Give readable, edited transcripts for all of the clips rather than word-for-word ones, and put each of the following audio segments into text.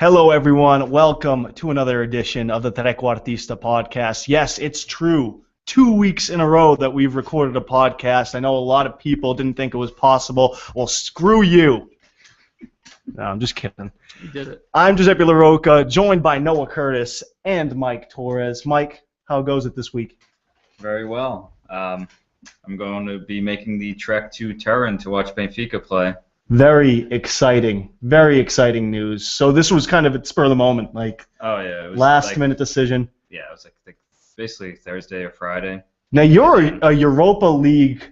Hello, everyone. Welcome to another edition of the Trequartista Podcast. Yes, it's true. 2 weeks in a row that we've recorded a podcast. I know a lot of people didn't think it was possible. Well, screw you. No, I'm just kidding. You did it. I'm Giuseppe LaRocca, joined by Noah Curtis and Mike Torres. Mike, how goes it this week? Very well. I'm going to be making the trek to Turin to watch Benfica play. Very exciting news. So this was kind of at spur of the moment, like it was last minute decision. Yeah, it was like basically Thursday or Friday. Now you're a Europa League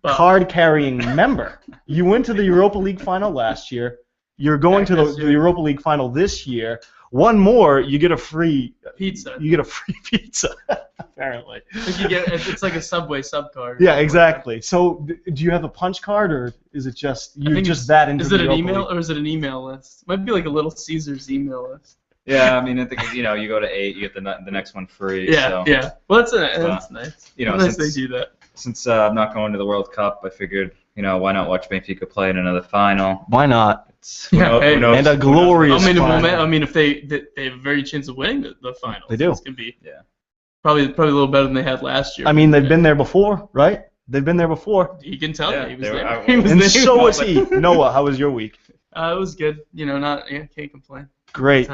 card-carrying member. You went to the Europa League final last year. You're going to the Europa League final this year. One more, you get a free pizza. You get a free pizza, apparently. It's like a Subway sub card. Yeah, exactly. So, do you have a punch card, or is it just that into the Europa League? Is it an email, or is it an email list? It might be like a Little Caesars email list. Yeah, I mean, I think you go to 8, you get the next one free. Yeah, so. yeah. Well, that's nice. Nice they do that. Since I'm not going to the World Cup, I figured, why not watch Benfica play in another final? Why not? And a glorious final. I mean, if they have a very chance of winning the final. They do. It's going to be probably a little better than they had last year. I mean, they've been there before, right? They've been there before. You can tell he was there. And so was he. Noah, how was your week? It was good. Can't complain. Great.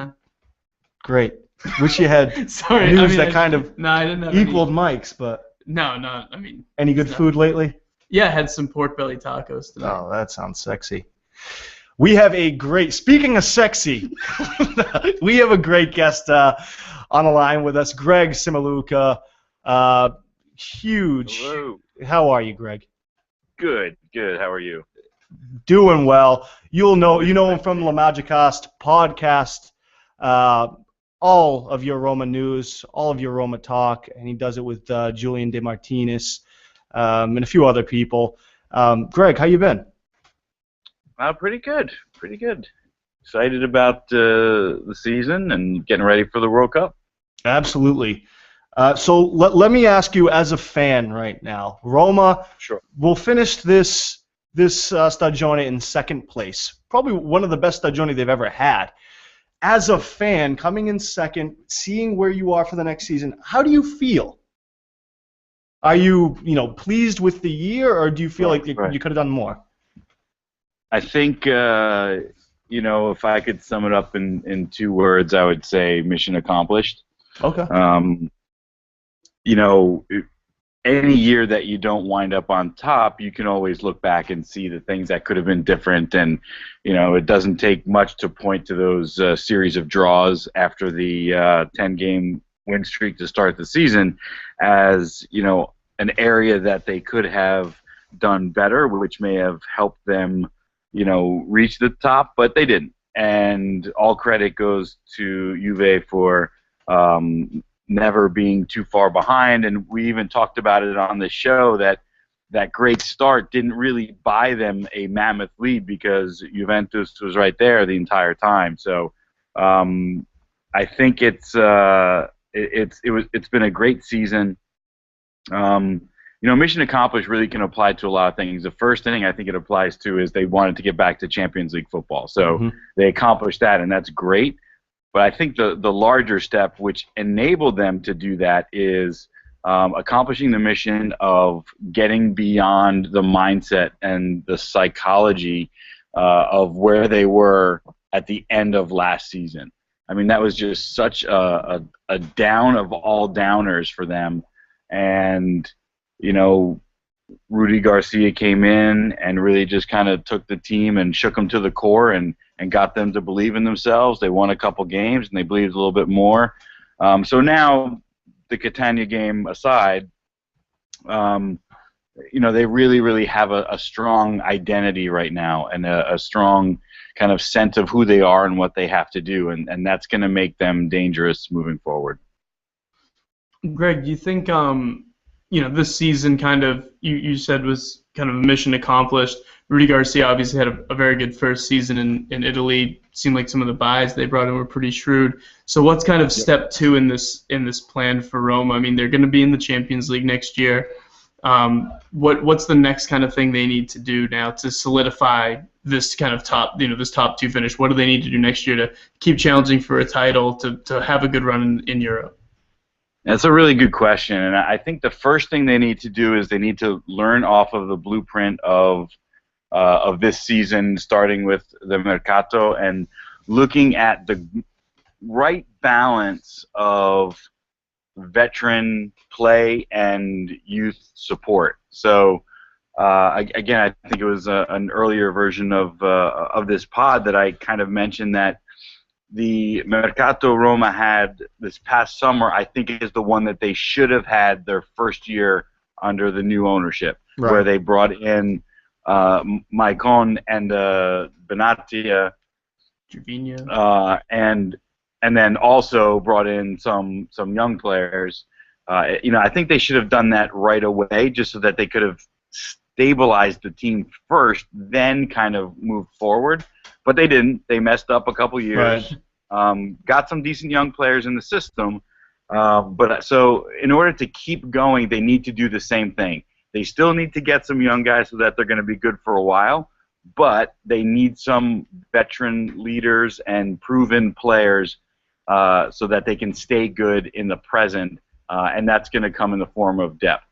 Wish you had news that kind of I didn't have equaled Mike's, but... No, I mean... Any good food lately? Yeah, I had some pork belly tacos tonight. Oh, that sounds sexy. We have a great... Speaking of sexy, we have a great guest on the line with us, Greg Simaluka. Huge. Hello. How are you, Greg? Good. How are you? Doing well. You know him from the La Magicast podcast. All of your Roma news, all of your Roma talk, and he does it with Julian De Martinis and a few other people. Greg, how you been? Pretty good. Excited about the season and getting ready for the World Cup. Absolutely. So let me ask you, as a fan right now, Roma will finish this stagione in second place, probably one of the best stagioni they've ever had. As a fan, coming in second, seeing where you are for the next season, how do you feel? Are you pleased with the year, or do you feel like you could have done more? I think if I could sum it up in 2 words, I would say mission accomplished. Okay. Any year that you don't wind up on top, you can always look back and see the things that could have been different, and it doesn't take much to point to those series of draws after the 10-game win streak to start the season as an area that they could have done better, which may have helped them reach the top, but they didn't. And all credit goes to Juve for never being too far behind, and we even talked about it on the show that great start didn't really buy them a mammoth lead because Juventus was right there the entire time. So I think it's been a great season. Mission accomplished really can apply to a lot of things. The first thing I think it applies to is they wanted to get back to Champions League football, so they accomplished that, and that's great. But I think the larger step which enabled them to do that is accomplishing the mission of getting beyond the mindset and the psychology of where they were at the end of last season. I mean, that was just such a down of all downers for them. And, Rudy Garcia came in and really just kind of took the team and shook them to the core and got them to believe in themselves. They won a couple games and they believed a little bit more. So now, the Catania game aside, they really have a strong identity right now and a strong kind of sense of who they are and what they have to do, and that's going to make them dangerous moving forward. Greg, do you think this season kind of you said was kind of a mission accomplished? Rudy Garcia obviously had a very good first season in Italy. Seemed like some of the buys they brought in were pretty shrewd. So what's kind of step 2 in this plan for Roma? I mean, they're going to be in the Champions League next year. What's the next kind of thing they need to do now to solidify this kind of this top two finish? What do they need to do next year to keep challenging for a title, to have a good run in Europe? That's a really good question, and I think the first thing they need to do is they need to learn off of the blueprint of this season, starting with the Mercato and looking at the right balance of veteran play and youth support. So again, I think it was an earlier version of this pod that I kind of mentioned that the Mercato Roma had this past summer, I think, is the one that they should have had their first year under the new ownership, right, where they brought in Maicon and Benatia, Gervinho, and then also brought in some young players. I think they should have done that right away, just so that they could have stabilized the team first, then kind of moved forward. But they didn't. They messed up a couple years. Right. Got some decent young players in the system. But so in order to keep going, they need to do the same thing. They still need to get some young guys so that they're going to be good for a while. But they need some veteran leaders and proven players so that they can stay good in the present. And that's going to come in the form of depth.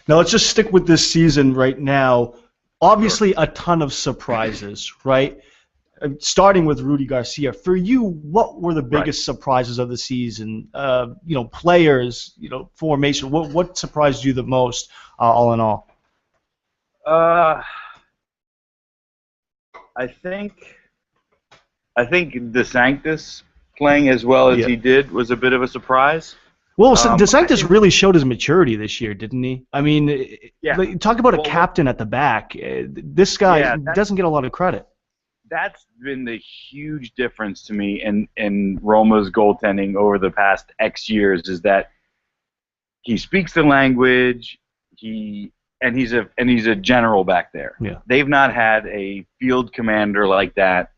Now let's just stick with this season right now. Obviously, a ton of surprises, right? Starting with Rudy Garcia. For you, what were the biggest surprises of the season? Players, formation. What surprised you the most, all in all? I think De Sanctis playing as well as he did was a bit of a surprise. Well, De Sanctis really showed his maturity this year, didn't he? I mean, talk about a captain at the back. This guy doesn't get a lot of credit. That's been the huge difference to me in Roma's goaltending over the past X years, is that he speaks the language. He's a general back there. Yeah. They've not had a field commander like that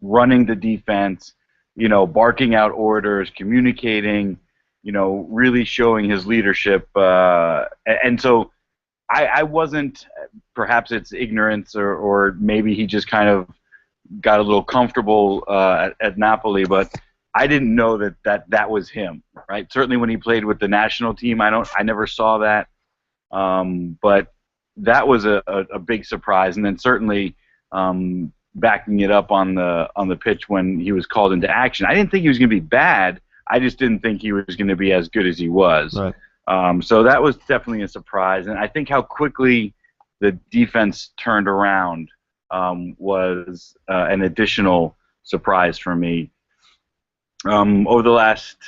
running the defense, barking out orders, communicating, really showing his leadership. And so I wasn't, perhaps it's ignorance or maybe he just kind of got a little comfortable at Napoli, but I didn't know that was him, right? Certainly when he played with the national team, I never saw that. But that was a big surprise, and then certainly backing it up on the pitch when he was called into action. I didn't think he was going to be bad. I just didn't think he was going to be as good as he was. Right. So that was definitely a surprise, and I think how quickly the defense turned around was an additional surprise for me. Over the last,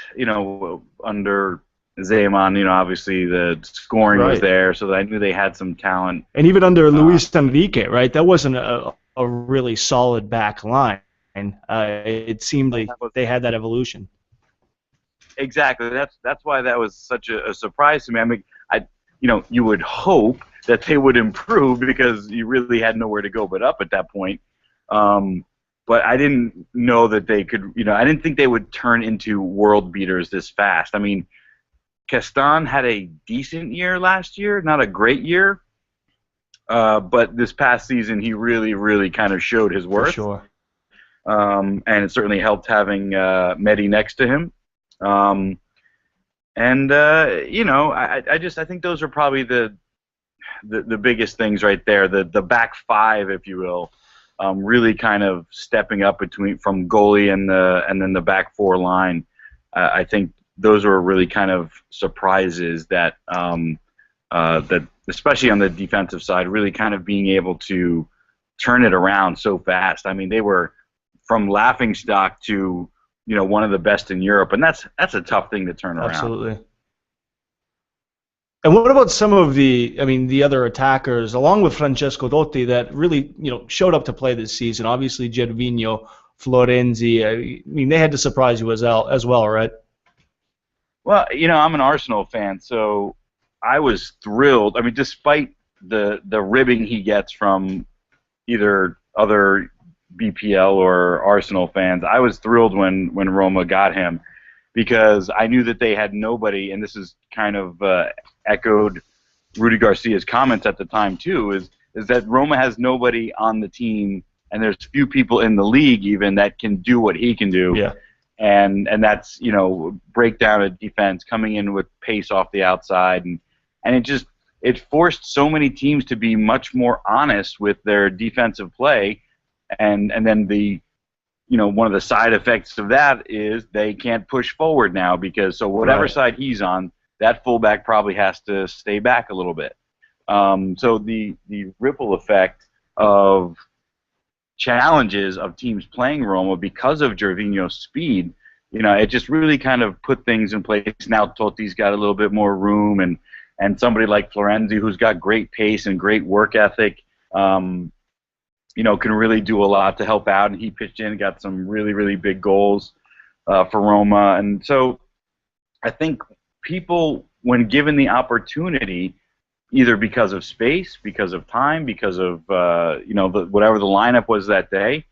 under Zeman, obviously the scoring was there, so I knew they had some talent. And even under Luis Enrique, right? That wasn't a really solid back line. It seemed like they had that evolution. Exactly. That's why that was such a surprise to me. I mean, you would hope that they would improve because you really had nowhere to go but up at that point. But I didn't know that they could. I didn't think they would turn into world beaters this fast. I mean, Castan had a decent year last year, not a great year, but this past season he really, really kind of showed his worth. For sure. And it certainly helped having Medi next to him. I think those are probably the biggest things right there. The back five, if you will, really kind of stepping up from goalie and then the back four line. I think those were really kind of surprises that especially on the defensive side, really kind of being able to turn it around so fast. I mean, they were from laughingstock to one of the best in Europe, and that's a tough thing to turn around. Absolutely. And what about some of the other attackers, along with Francesco Dotti, that really showed up to play this season? Obviously, Gervinho, Florenzi. I mean, they had to surprise you as well, right? Well, I'm an Arsenal fan, so I was thrilled. I mean, despite the ribbing he gets from either other BPL or Arsenal fans, I was thrilled when Roma got him. because I knew that they had nobody, and this is kind of echoed Rudy Garcia's comments at the time too, is that Roma has nobody on the team, and there's few people in the league even that can do what he can do. Yeah. And that's, break down a defense, coming in with pace off the outside, and it forced so many teams to be much more honest with their defensive play, and then one of the side effects of that is they can't push forward now, because whatever side he's on, that fullback probably has to stay back a little bit. So the ripple effect of challenges of teams playing Roma because of Gervinho's speed, it just really kind of put things in place. Now Totti's got a little bit more room, and somebody like Florenzi, who's got great pace and great work ethic, can really do a lot to help out, and he pitched in and got some really, really big goals for Roma. And so I think people, when given the opportunity, either because of space, because of time, because of whatever the lineup was that day,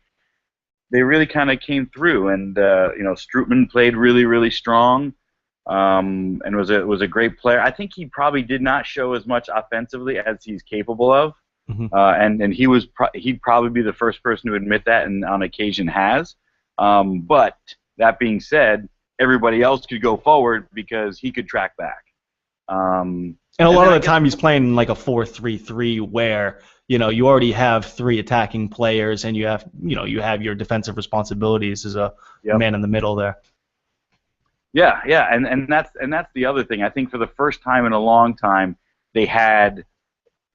they really kind of came through. And Strootman played really, really strong, and was a great player. I think he probably did not show as much offensively as he's capable of, and he'd probably be the first person to admit that, and on occasion has. But that being said, everybody else could go forward because he could track back. And a lot of the time he's playing in like a 4-3-3 where, you already have 3 attacking players, and you have your defensive responsibilities as a man in the middle there. Yeah, and that's the other thing. I think for the first time in a long time, they had,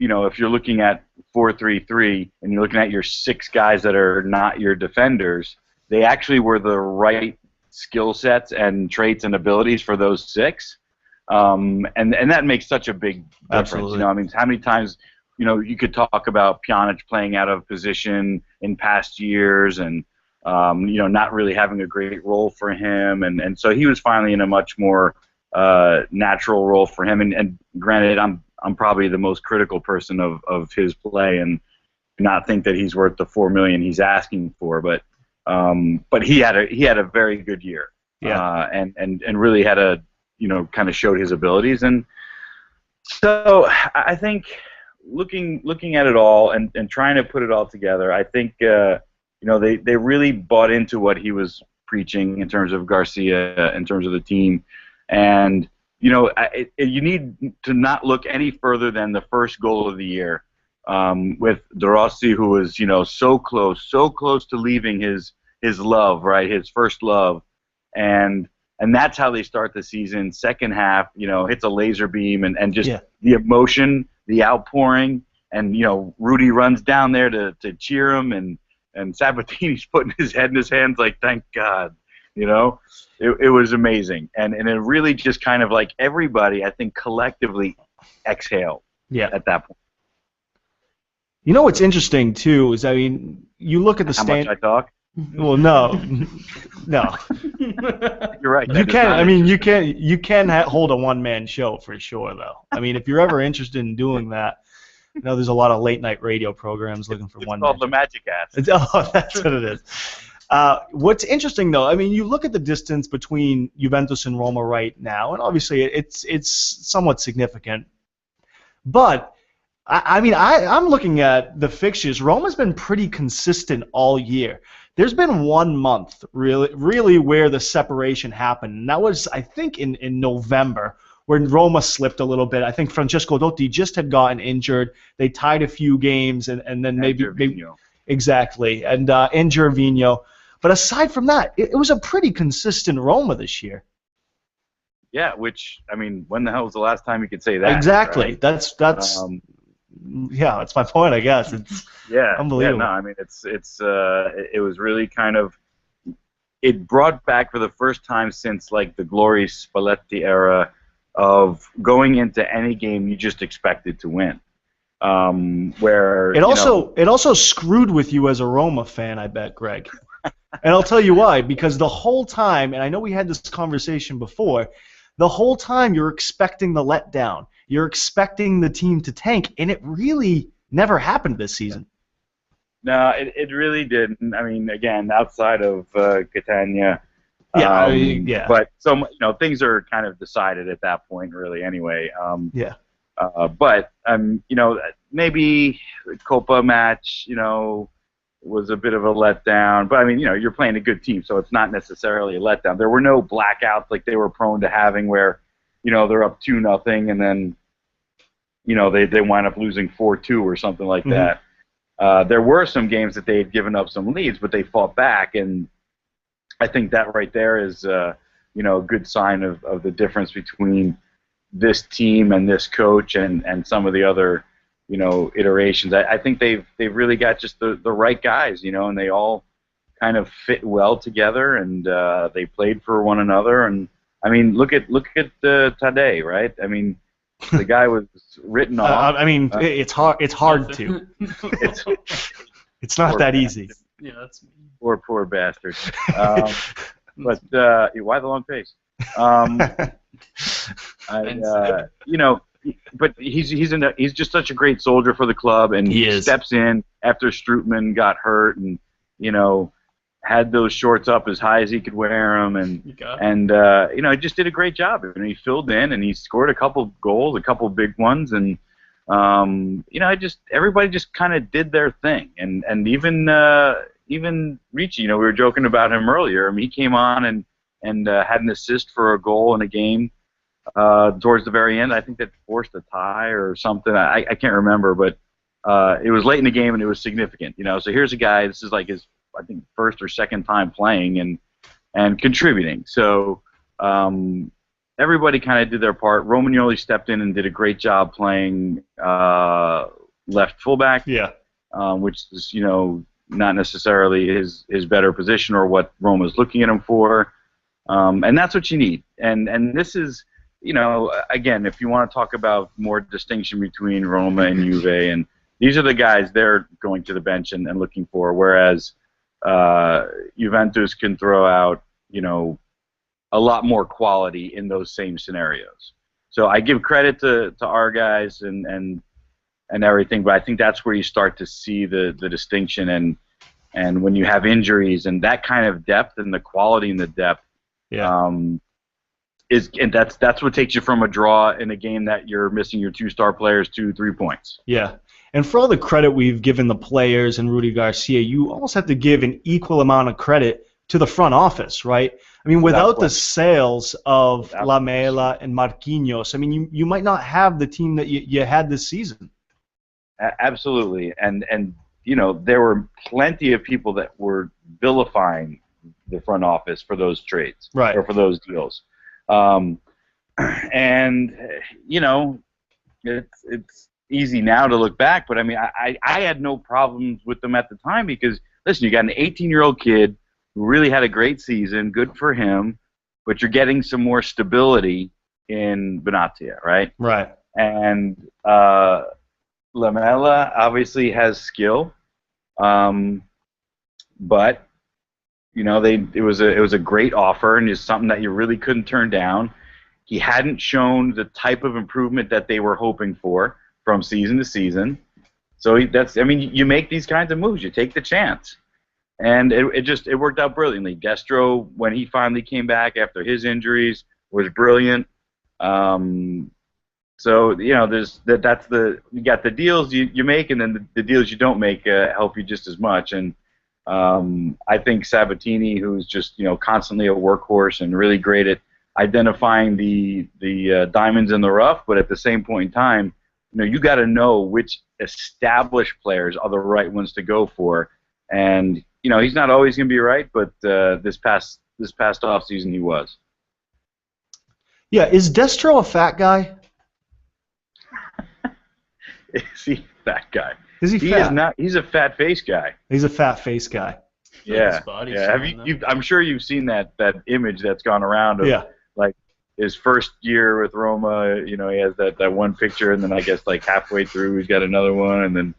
if you're looking at 4-3-3 and you're looking at your 6 guys that are not your defenders, they actually were the right skill sets and traits and abilities for those 6. And that makes such a big difference. Absolutely. How many times, you could talk about Pjanic playing out of position in past years, and not really having a great role for him, and so he was finally in a much more natural role for him. And granted, I'm probably the most critical person of his play, and not think that he's worth the $4 million he's asking for, but he had a very good year, and really had a kind of showed his abilities. And so I think looking at it all and trying to put it all together, I think they really bought into what he was preaching in terms of Garcia, in terms of the team. And you need to not look any further than the first goal of the year, with De Rossi, who was so close to leaving his love, right, his first love, and that's how they start the season. Second half, hits a laser beam, and just the emotion, the outpouring, and Rudy runs down there to cheer him, and Sabatini's putting his head in his hands like, thank God. It was amazing, and it really just kind of like everybody, I think, collectively exhaled at that point. What's interesting too is, you look at the How much I talk? Well, no. You're right. You can hold a one-man show for sure, though. If you're ever interested in doing that, there's a lot of late-night radio programs looking for one. It's called the Magic Ass. Oh, that's what it is. What's interesting, though, you look at the distance between Juventus and Roma right now, and obviously it's somewhat significant. But I'm looking at the fixtures. Roma's been pretty consistent all year. There's been 1 month really where the separation happened, and that was, I think, in November, where Roma slipped a little bit. I think Francesco Totti just had gotten injured. They tied a few games, and then maybe exactly, and Gervinho. But aside from that, it was a pretty consistent Roma this year. Yeah, which, when the hell was the last time you could say that? Exactly. Right? That's my point, I guess. It's unbelievable. Yeah, no, it was really kind of, it brought back for the first time since like the glory Spalletti era of going into any game you just expected to win. Where it also screwed with you as a Roma fan, I bet, Greg. And I'll tell you why. Because the whole time, and I know we had this conversation before, the whole time you're expecting the letdown. You're expecting the team to tank, and it really never happened this season. No, it really didn't. Again, outside of Catania, Yeah. But things are kind of decided at that point, really. Anyway. Yeah. But maybe the Copa match, was a bit of a letdown. But I mean, you're playing a good team, so it's not necessarily a letdown. There were no blackouts like they were prone to having, where they're up 2-0 and then they wind up losing 4-2 or something like that. There were some games that they had given up some leads, but they fought back, and I think that right there is a good sign of the difference between this team and this coach and some of the other iterations. I think they've really got just the right guys, and they all kind of fit well together, and they played for one another. And I mean, look at Tadej, right? I mean, the guy was written off. It's hard to. It's not that easy. Yeah, that's me. Poor bastard. But why the long face? But he's just such a great soldier for the club, and he steps in after Strootman got hurt, and had those shorts up as high as he could wear them, and he just did a great job. And he filled in, and he scored a couple goals, a couple big ones, and everybody just kind of did their thing, and even Ricci, we were joking about him earlier. I mean, he came on and had an assist for a goal in a game towards the very end. I think that forced a tie or something. I can't remember, but it was late in the game and it was significant. So here's a guy. This is like his, I think, first or second time playing and contributing. So everybody kind of did their part. Romagnoli stepped in and did a great job playing left fullback. Yeah. Which is not necessarily his better position or what Roma's looking at him for. And that's what you need. And this is, again, if you want to talk about more distinction between Roma and Juve, and these are the guys they're going to the bench and looking for, whereas Juventus can throw out, a lot more quality in those same scenarios. So I give credit to our guys and everything, but I think that's where you start to see the distinction, and when you have injuries and that kind of depth and the quality and the depth, and that's what takes you from a draw in a game that you're missing your 2-star players 2-3 points. Yeah. And for all the credit we've given the players and Rudy Garcia, you almost have to give an equal amount of credit to the front office, right? I mean, without the sales of Lamela and Marquinhos, I mean, you might not have the team that you had this season. Absolutely. And there were plenty of people that were vilifying the front office for those trades, right, or for those deals. It's easy now to look back, but I mean, I had no problems with them at the time because, listen, you got an 18-year-old kid who really had a great season, good for him, but you're getting some more stability in Benatia, right? Right. And Lamela obviously has skill, but it was a great offer, and it's something that you really couldn't turn down. He hadn't shown the type of improvement that they were hoping for from season to season. So you make these kinds of moves. You take the chance. And it worked out brilliantly. Destro, when he finally came back after his injuries, was brilliant. So you got the deals you make, and then the deals you don't make help you just as much. And I think Sabatini, who's just constantly a workhorse and really great at identifying the diamonds in the rough, but at the same point in time, you got to know which established players are the right ones to go for. And he's not always going to be right, but this past off season he was. Yeah, is Destro a fat guy? Is he a fat guy? Is he fat? He is not. He's a fat face guy. He's a fat face guy. Yeah. Have you? I'm sure you've seen that image that's gone around of like his first year with Roma. He has that one picture, and then I guess like halfway through he's got another one, and then.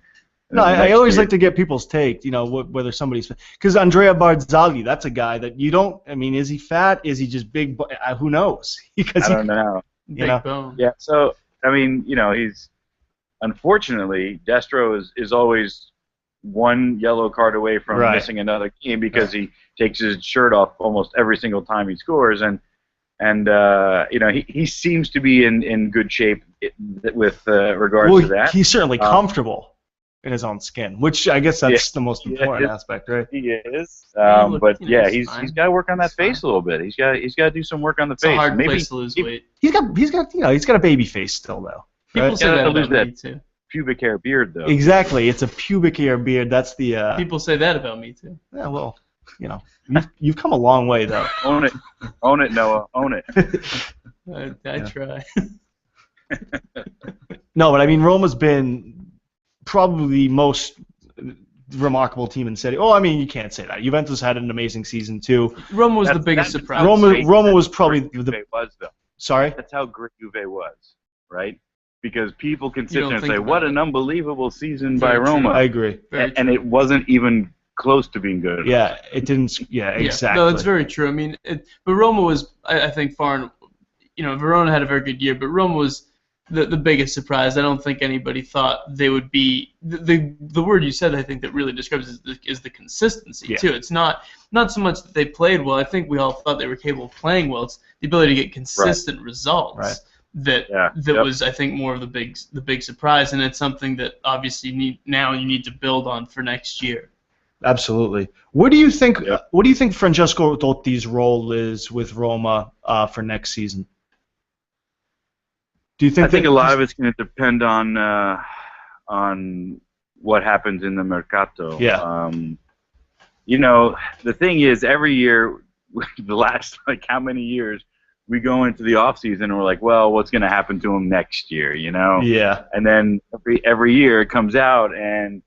No, I always like to get people's take, whether somebody's... Because Andrea Barzagli, that's a guy that you don't... I mean, is he fat? Is he just big? Who knows? I don't know. Big bone. Yeah, so, I mean, he's... Unfortunately, Destro is always one yellow card away from Right. missing another game because he takes his shirt off almost every single time he scores, and he seems to be in good shape with regards to that. He's certainly comfortable in his own skin, which I guess that's the most important aspect, right? He is, but he's got to work on that face a little bit. He's got to do some work on the face. It's a hard place to lose weight. He's got a baby face still though. People say that about me too. Pubic hair beard though. Exactly, it's a pubic hair beard. That's the. People say that about me too. Yeah, well, you've come a long way though. Own it, Noah. Own it. I try. No, but I mean, Roma's been probably the most remarkable team in Serie. Oh, I mean, you can't say that. Juventus had an amazing season too. Roma was the biggest surprise. Roma was probably the. Was though. Sorry. That's how great Juve was, right? Because people can sit You there don't and say, think "What about an it. unbelievable season Very by true. Roma," I agree. and it wasn't even close to being good. Yeah, it didn't. Yeah, exactly. No, it's very true. I mean, but Roma was, I think, Verona had a very good year, but Roma was the biggest surprise. I don't think anybody thought they would be the word you said. I think that really describes is the consistency too. It's not so much that they played well. I think we all thought they were capable of playing well. It's the ability to get consistent results. Right. That was, I think, more of the big surprise, and it's something that obviously you need to build on for next year. Absolutely. What do you think? What do you think Francesco Totti's role is with Roma for next season? Do you think? I think a lot of it's going to depend on what happens in the mercato. Yeah. The thing is, every year, the last how many years, we go into the off season and we're like, well, what's going to happen to him next year? Yeah. And then every year it comes out and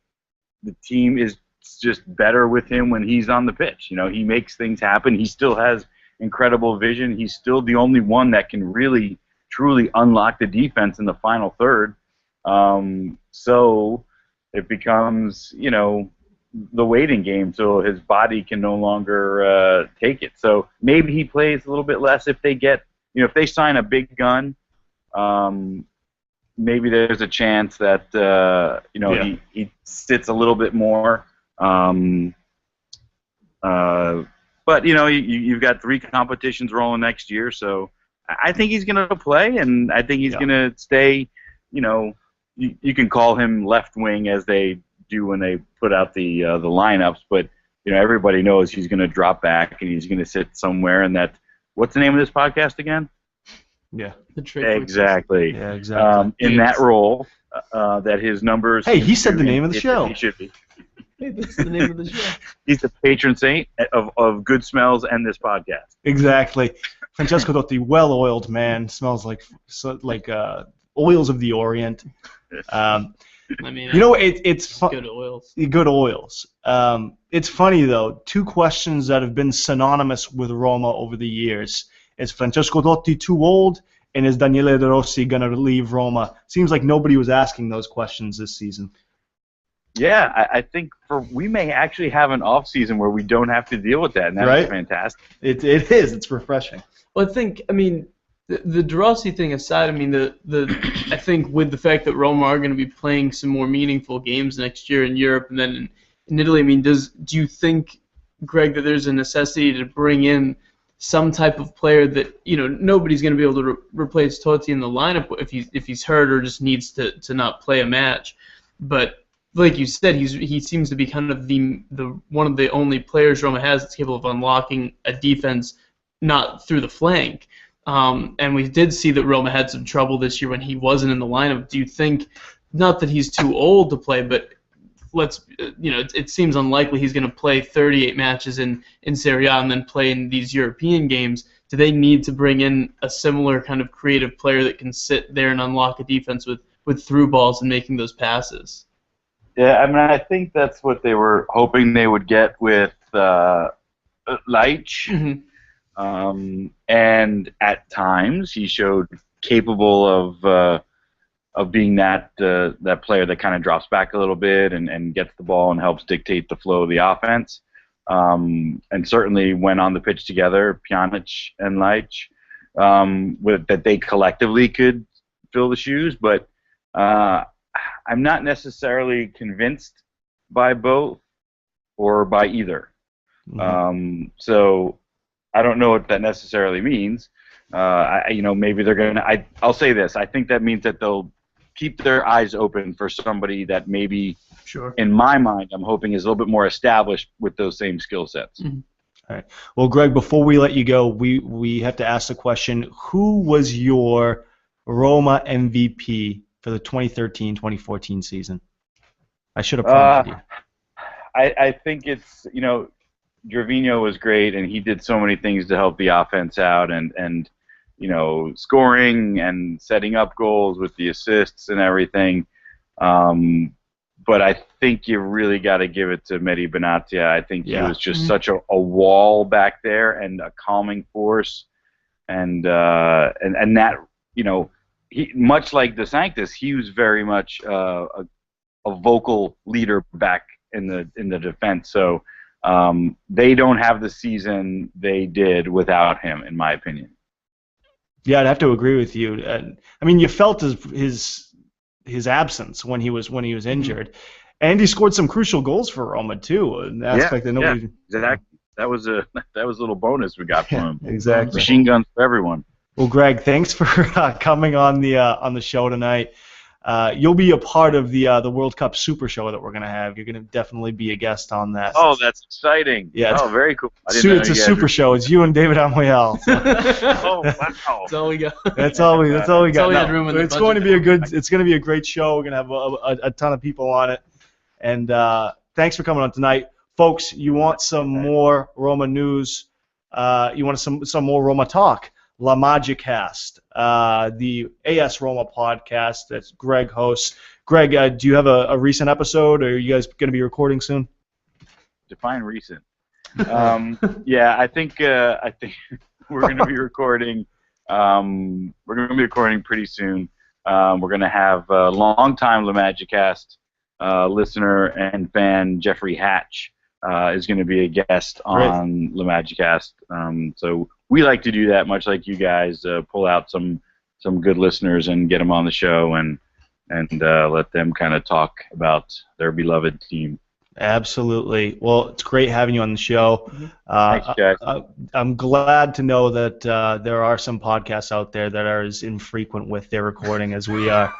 the team is just better with him when he's on the pitch. He makes things happen. He still has incredible vision. He's still the only one that can really, truly unlock the defense in the final third. So it becomes, the waiting game till his body can no longer take it. So maybe he plays a little bit less if they get, if they sign a big gun, maybe there's a chance that, he sits a little bit more. But, you've got 3 competitions rolling next year, so I think he's going to play, and I think he's going to stay, you can call him left wing as they do when they put out the lineups, but everybody knows he's going to drop back and he's going to sit somewhere in that. What's the name of this podcast again? Yeah, exactly. Yeah, exactly. In that role, that his numbers. Hey, he said the name of the show. He should be. Hey, that's the name of the show. He's the patron saint of good smells and this podcast. Exactly. Francesco Totti, well-oiled man, smells like oils of the Orient. I mean, it's good oils. Good oils. It's funny though. 2 questions that have been synonymous with Roma over the years: is Francesco Totti too old, and is Daniele De Rossi gonna leave Roma? Seems like nobody was asking those questions this season. Yeah, I think we may actually have an off season where we don't have to deal with that, and that's fantastic. It is. It's refreshing. Well, I mean, the De Rossi thing aside, I mean, I think with the fact that Roma are going to be playing some more meaningful games next year in Europe and then in Italy, I mean, do you think, Greg, that there's a necessity to bring in some type of player that nobody's going to be able to replace Totti in the lineup if he's hurt or just needs to not play a match, but like you said, he seems to be kind of the one of the only players Roma has that's capable of unlocking a defense not through the flank. And we did see that Roma had some trouble this year when he wasn't in the lineup. Do you think, not that he's too old to play, but it seems unlikely he's going to play 38 matches in Serie A and then play in these European games. Do they need to bring in a similar kind of creative player that can sit there and unlock a defense with through balls and making those passes? Yeah, I mean, I think that's what they were hoping they would get with Leitch. Mm-hmm. And at times he showed capable of being that player that kind of drops back a little bit and gets the ball and helps dictate the flow of the offense. And certainly when on the pitch together, Pjanic and Leitch, that they collectively could fill the shoes. But I'm not necessarily convinced by both or by either. So I don't know what that necessarily means. Maybe they're going to. I'll say this. I think that means that they'll keep their eyes open for somebody that maybe, in my mind, I'm hoping is a little bit more established with those same skill sets. Mm-hmm. All right. Well, Greg, before we let you go, we have to ask the question: who was your Roma MVP for the 2013-2014 season? I should have prompted you. I think it's, Gervinho was great, and he did so many things to help the offense out, and scoring and setting up goals with the assists and everything. But I think you really got to give it to Mehdi Benatia. I think he was just such a wall back there and a calming force, and that, he, much like De Sanctis, he was very much a vocal leader back in the defense. So they don't have the season they did without him, in my opinion. Yeah, I'd have to agree with you. I mean, you felt his absence when he was injured, and he scored some crucial goals for Roma too. An aspect that nobody. Yeah, exactly. That was a little bonus we got from him. Exactly. Machine guns for everyone. Well, Greg, thanks for coming on the show tonight. You'll be a part of the World Cup Super Show that we're going to have. You're going to definitely be a guest on that. Oh, that's exciting. Yeah. Oh, very cool. It's a super show. It's you and David Amoyal. So. Oh, wow. That's all we got. That's all we got. Had room in the it's going to be it's going to be a great show. We're going to have a ton of people on it. And thanks for coming on tonight. Folks, you want some more Roma news, you want some more Roma talk, La Magicast, the AS Roma podcast that Greg hosts. Greg, do you have a recent episode, or are you guys going to be recording soon? Define recent. Yeah, I think we're going to be recording. We're going to be recording pretty soon. We're going to have a long-time La Magicast listener and fan Jeffrey Hatch is going to be a guest on La Magicast. So we like to do that, much like you guys, pull out some good listeners and get them on the show and let them kind of talk about their beloved team. Absolutely. Well, it's great having you on the show. Thanks, guys. I'm glad to know that there are some podcasts out there that are as infrequent with their recording as we are.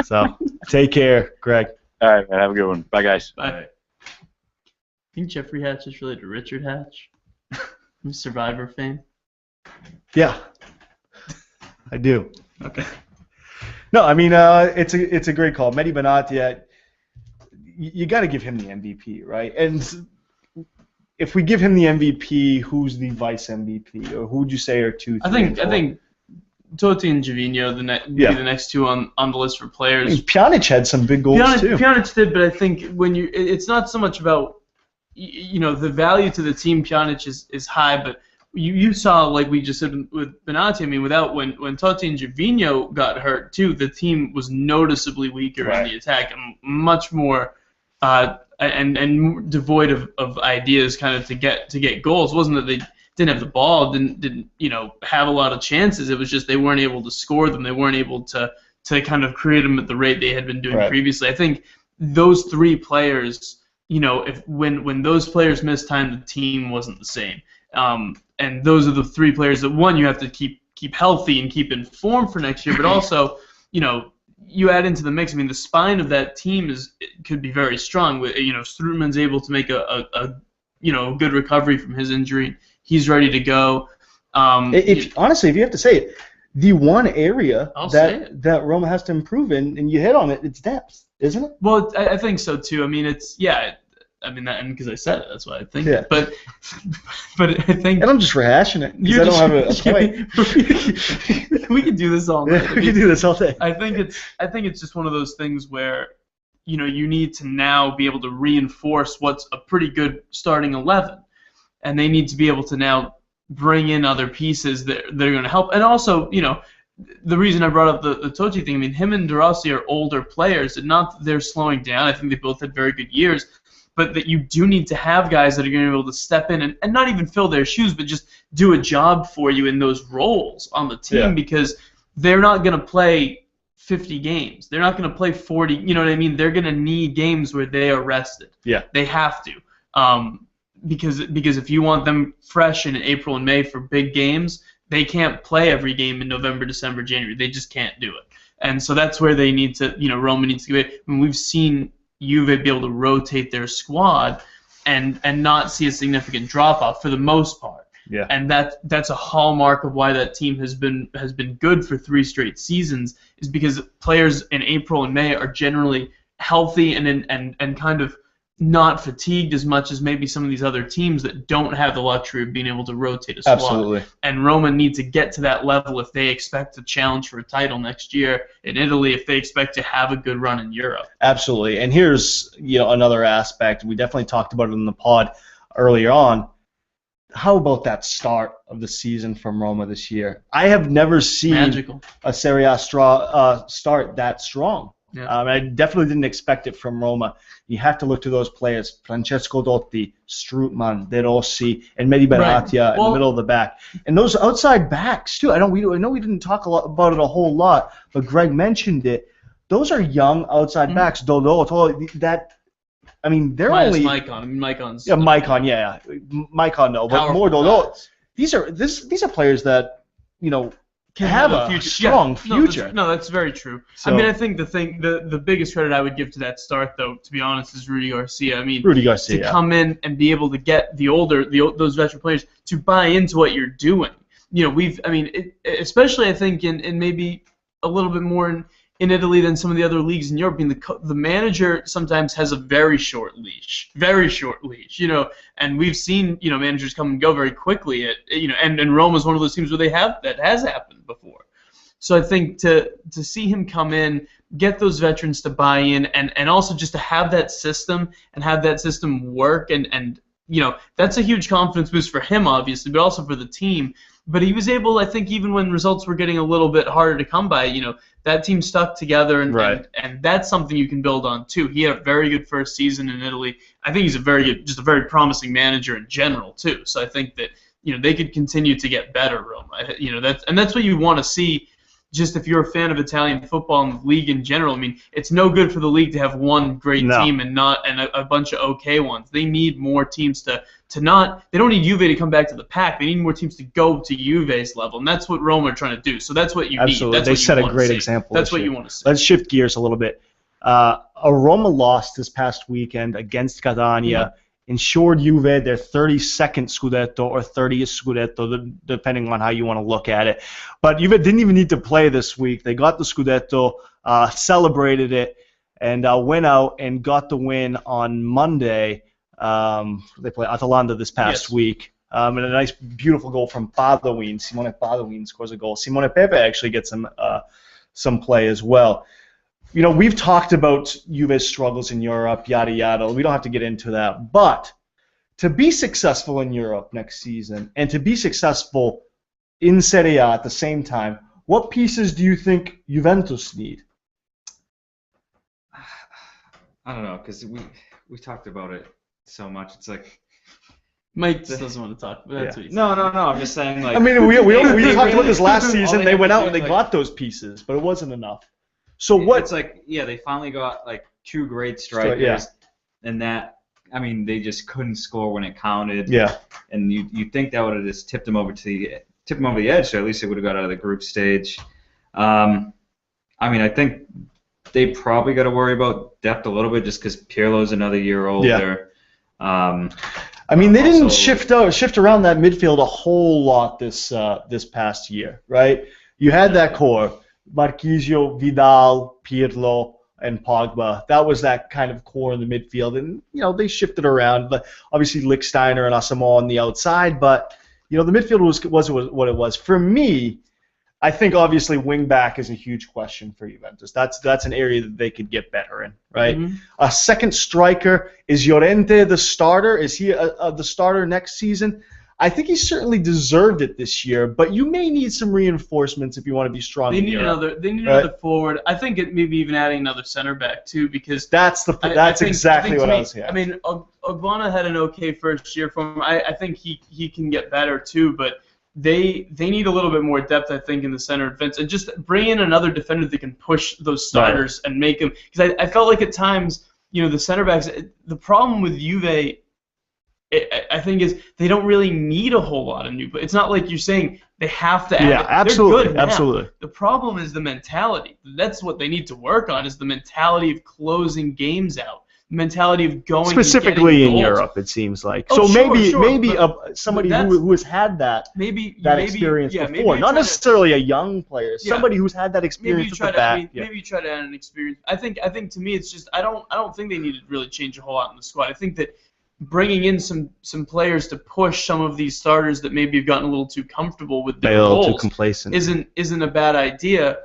So take care, Greg. All right, man. Have a good one. Bye, guys. Bye. I think Jeffrey Hatch is related to Richard Hatch from Survivor fame. Yeah, I do. Okay. No, I mean it's a great call. Mehdi Benatia, you got to give him the MVP, right? And if we give him the MVP, who's the vice MVP, or who would you say are two? I think Totti and Gervinho be the next two on the list for players. I mean, Pjanic had some big goals too. Pjanic did, but I think it's not so much about the value to the team. Pjanic is high, but you saw, like we just said with Benatia. I mean, when Totti and Gervinho got hurt too, the team was noticeably weaker in the attack and much more and devoid of ideas kind of to get goals. It wasn't that they didn't have the ball, didn't have a lot of chances. It was just they weren't able to score them. They weren't able to kind of create them at the rate they had been doing previously. I think those three players, when those players missed time, the team wasn't the same. And those are the three players that, one, you have to keep healthy and keep in form for next year, but also, you add into the mix. I mean, the spine of that team could be very strong. Strootman's able to make a good recovery from his injury. He's ready to go. Honestly, if you have to say it, the one area that Roma has to improve in, and you hit on it, it's depth, isn't it? Well, I think so too. I mean, and because I said it, that's why I think it. But I think. And I'm just rehashing it because I don't have a point. We could do this all night. We could do this all day. I think it's just one of those things where you need to now be able to reinforce what's a pretty good starting 11, and they need to be able to now bring in other pieces that are going to help. And also, the reason I brought up the Totti thing, I mean, him and De Rossi are older players, and not that they're slowing down. I think they both had very good years. But that you do need to have guys that are going to be able to step in and not even fill their shoes, but just do a job for you in those roles on the team because they're not going to play 50 games. They're not going to play 40. You know what I mean? They're going to need games where they are rested. Yeah. They have to. Because if you want them fresh in April and May for big games, they can't play every game in November, December, January. They just can't do it. And so that's where they need to, Roma needs to get it. I mean, we've seen Juve be able to rotate their squad and not see a significant drop-off for the most part. Yeah. And that's a hallmark of why that team has been good for 3 straight seasons, is because players in April and May are generally healthy and kind of not fatigued as much as maybe some of these other teams that don't have the luxury of being able to rotate a squad. Absolutely. And Roma need to get to that level if they expect to challenge for a title next year in Italy, if they expect to have a good run in Europe. Absolutely. And here's another aspect. We definitely talked about it in the pod earlier on. How about that start of the season from Roma this year? I have never seen Magical. a Serie A start that strong. Yeah. I definitely didn't expect it from Roma. You have to look to those players: Francesco Dotti, Strootman, De Rossi, and Mehdi Benatia in the middle of the back. And those outside backs too. I know we didn't talk about it a whole lot, but Greg mentioned it. Those are young outside backs. Dodot, they're Minus only Maicon. Maicon's Maicon, yeah. Maicon, no, but more Dodot. These are players that can have a strong future. No, that's very true. So, I think the biggest credit I would give to that start, though, to be honest, is Rudy Garcia. To come in and be able to get those veteran players to buy into what you're doing. Especially I think in maybe a little bit more in Italy than some of the other leagues in Europe. The manager sometimes has a very short leash, and we've seen managers come and go very quickly. And Rome is one of those teams where that has happened before. So I think to see him come in, get those veterans to buy in, and also just to have that system and have that system work, and that's a huge confidence boost for him, obviously, but also for the team. But he was able, I think, even when results were getting a little bit harder to come by, that team stuck together, and that's something you can build on too. He had a very good first season in Italy. I think he's a very promising manager in general too. So I think that they could continue to get better, Roma. That's what you want to see. Just if you're a fan of Italian football and the league in general, it's no good for the league to have one great team and a bunch of okay ones. They need more teams to not. They don't need Juve to come back to the pack. They need more teams to go to Juve's level, and that's what Roma are trying to do. So that's what you need. That's they set a great example. That's what you want to see. Let's shift gears a little bit. A Roma loss this past weekend against Catania ensured Juve their 32nd Scudetto or 30th Scudetto, depending on how you want to look at it. But Juve didn't even need to play this week. They got the Scudetto, celebrated it, and went out and got the win on Monday. They played Atalanta this past week. And a nice, beautiful goal from Padoin. Simone Padoin scores a goal. Simone Pepe actually gets some play as well. We've talked about Juve's struggles in Europe, yada, yada. We don't have to get into that. But to be successful in Europe next season and to be successful in Serie A at the same time, what pieces do you think Juventus need? I don't know, because we talked about it so much. It's like Mike just doesn't want to talk. But that's what no. I'm just saying, like. We talked about this last season. They went out and they got those pieces, but it wasn't enough. So what? It's like, they finally got like 2 great strikers, and that, they just couldn't score when it counted. Yeah. And you think that would have just tipped them over the edge, so at least they would have got out of the group stage. I think they probably got to worry about depth a little bit just because Pirlo's another year older. Yeah. They didn't shift around that midfield a whole lot this past year, right? You had that core. Marchisio, Vidal, Pirlo, and Pogba. That was that kind of core in the midfield, and they shifted around. But obviously, Lichtsteiner and Asamoah on the outside, but the midfield was what it was. For me, I think obviously wing back is a huge question for Juventus. That's an area that they could get better in, right? Mm-hmm. A second striker, is Llorente the starter? Is he the starter next season? I think he certainly deserved it this year, but you may need some reinforcements if you want to be strong. They need another forward. I think maybe even adding another center back too, because that's exactly what I was saying. Ogbonna had an okay first year for him. I think he can get better too, but they need a little bit more depth, I think, in the center defense, and just bring in another defender that can push those starters and make them. Because I felt like at times, the center backs. The problem with Juve, I think, is they don't really need a whole lot of new. But it's not like you're saying they have to add. Yeah, absolutely, They're good now. absolutely. The problem is the mentality. That's what they need to work on. Is the mentality of closing games out. Mentality of going specifically and in goals. Europe, it seems like. Oh, so sure, maybe somebody who has had that experience before, not necessarily a young player, somebody who's had that experience with the bat. Maybe you try to add an experience. I think to me it's just I don't think they need to really change a whole lot in the squad. I think that bringing in some players to push some of these starters that maybe have gotten a little too comfortable with their roles, too complacent, isn't a bad idea.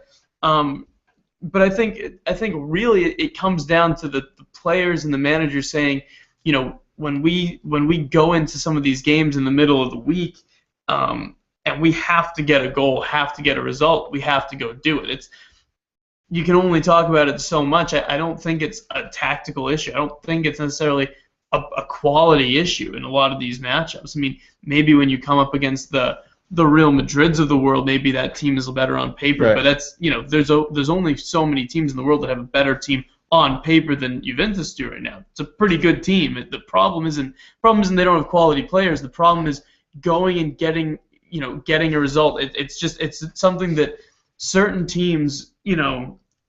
But I think really it comes down to the players and the manager saying, when we go into some of these games in the middle of the week, and we have to get a goal, have to get a result, we have to go do it. You can only talk about it so much. I don't think it's a tactical issue. I don't think it's necessarily a quality issue in a lot of these matchups. I mean, maybe when you come up against the Real Madrids of the world, maybe that team is better on paper. Right. But that's there's only so many teams in the world that have a better team on paper than Juventus do right now. It's a pretty good team. The problem isn't they don't have quality players. The problem is going and getting a result. It's something that certain teams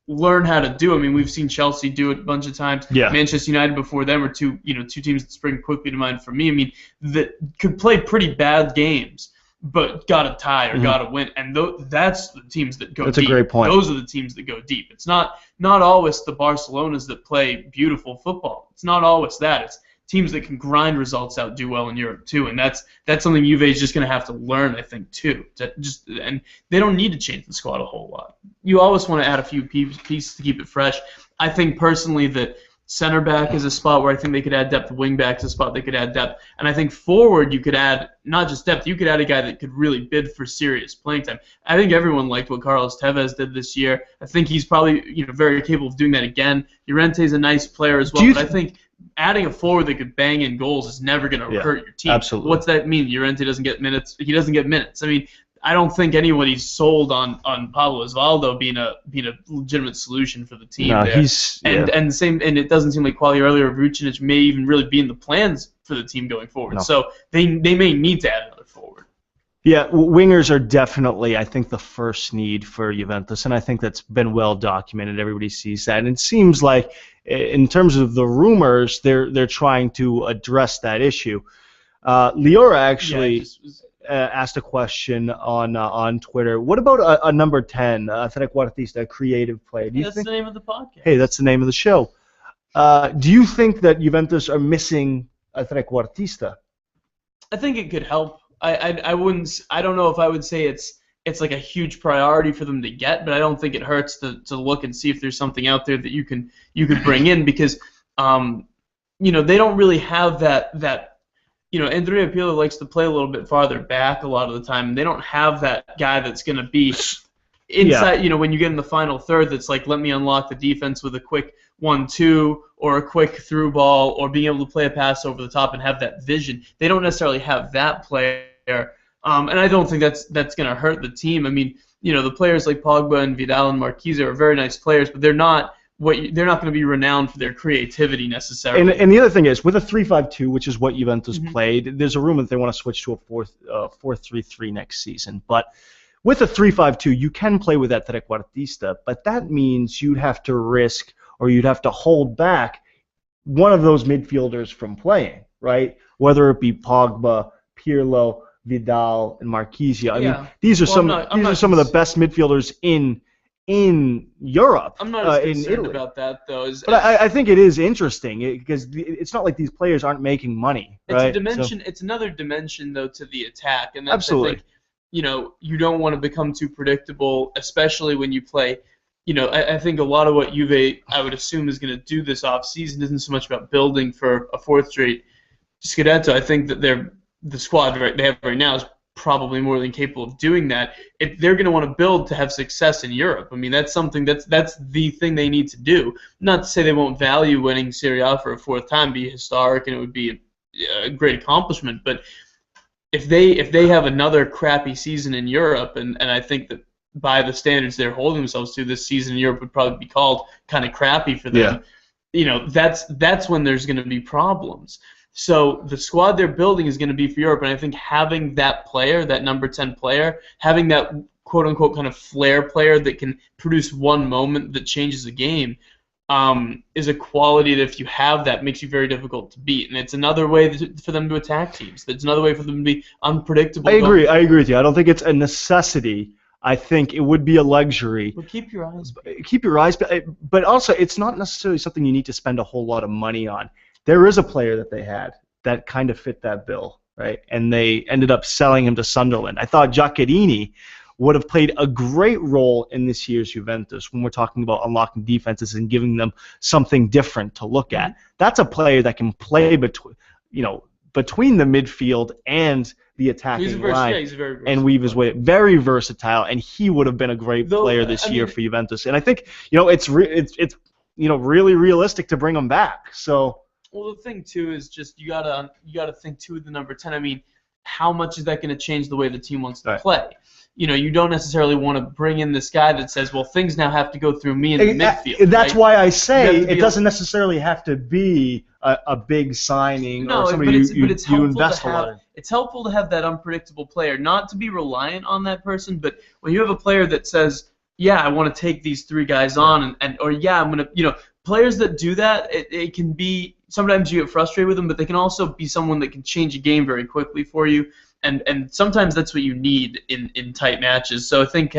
learn how to do. I mean, we've seen Chelsea do it a bunch of times. Yeah. Manchester United before them are two teams that spring quickly to mind for me. I mean, that could play pretty bad games, but got a tie or got a win, and that's the teams that go deep. That's a great point. Those are the teams that go deep. It's not always the Barcelonas that play beautiful football. It's not always that. It's teams that can grind results out, do well in Europe too, and that's something Juve is just going to have to learn, I think, too. And they don't need to change the squad a whole lot. You always want to add a few pieces to keep it fresh. I think personally that center back is a spot where I think they could add depth. Wing back is a spot they could add depth. And I think forward you could add not just depth, you could add a guy that could really bid for serious playing time. I think everyone liked what Carlos Tevez did this year. I think he's probably very capable of doing that again. Llorente is a nice player as well, but I think adding a forward that could bang in goals is never going to hurt your team. Absolutely. What's that mean? Llorente doesn't get minutes. He doesn't get minutes. I mean, I don't think anybody's sold on Pablo Osvaldo being a legitimate solution for the team. No, there. And it doesn't seem like Quagliarella or Vucinic may even really be in the plans for the team going forward. No. So they may need to add another forward. Yeah, wingers are definitely, I think, the first need for Juventus, and I think that's been well documented. Everybody sees that, and it seems like, in terms of the rumors, they're trying to address that issue. Liora actually asked a question on Twitter. What about a number 10, Trequartista, creative player? That's the name of the podcast. Hey, that's the name of the show. Do you think that Juventus are missing a Trequartista? I think it could help. I wouldn't. I don't know if I would say it's like a huge priority for them to get, but I don't think it hurts to look and see if there's something out there that you could bring in, because they don't really have that. Andrea Pirlo likes to play a little bit farther back a lot of the time, and they don't have that guy that's going to be inside. Yeah. When you get in the final third, that's like, let me unlock the defense with a quick 1-2 or a quick through ball, or being able to play a pass over the top and have that vision. They don't necessarily have that player, and I don't think that's going to hurt the team. I mean, the players like Pogba and Vidal and Marquise are very nice players, but they're not going to be renowned for their creativity necessarily. And the other thing is, with a 3-5-2, which is what Juventus played, there's a rumor that they want to switch to a 4-3-3 next season. But with a 3-5-2, you can play with that Trequartista, but that means you'd have to risk, or you'd have to hold back one of those midfielders from playing, right? Whether it be Pogba, Pirlo, Vidal, and Marquise. I mean, these are some of the best midfielders in Europe. I'm not as concerned about that, though. But I think it is interesting, because it's not like these players aren't making money. It's a dimension. It's another dimension, though, to the attack, and that's, absolutely. I think, you don't want to become too predictable, especially when you play. I think a lot of what Juve, I would assume, is going to do this offseason isn't so much about building for a fourth straight Scudetto. I think that the squad they have right now is probably more than capable of doing that. If they're going to want to build to have success in Europe, I mean, that's something that's the thing they need to do. Not to say they won't value winning Serie A for a fourth time, be historic, and it would be a great accomplishment, but if they have another crappy season in Europe, and I think that by the standards they're holding themselves to, this season in Europe would probably be called kind of crappy for them. Yeah. That's when there's going to be problems. So the squad they're building is going to be for Europe, and I think having that player, that number 10 player, having that quote-unquote kind of flair player that can produce one moment that changes the game, is a quality that if you have that makes you very difficult to beat, and it's another way for them to attack teams. It's another way for them to be unpredictable. I agree with you. I don't think it's a necessity. I think it would be a luxury. But keep your eyes. But also it's not necessarily something you need to spend a whole lot of money on. There is a player that they had that kind of fit that bill, right? And they ended up selling him to Sunderland. I thought Giaccherini would have played a great role in this year's Juventus when we're talking about unlocking defenses and giving them something different to look at. That's a player that can play between the midfield and the attacking line and weave his way. Very versatile, and he would have been a great player this year for Juventus. And I think it's really realistic to bring him back. So. Well, the thing too is just you gotta think too with the number 10. I mean, how much is that going to change the way the team wants to play? You don't necessarily want to bring in this guy that says, well, things now have to go through me in the midfield. That's why I say it doesn't necessarily have to be a big signing or somebody you invest a lot in. It's helpful to have that unpredictable player, not to be reliant on that person, but when you have a player that says, yeah, I want to take these 3 guys on, or yeah, I'm going to, players that do that, it can be, sometimes you get frustrated with them, but they can also be someone that can change a game very quickly for you. And sometimes that's what you need in tight matches. So I think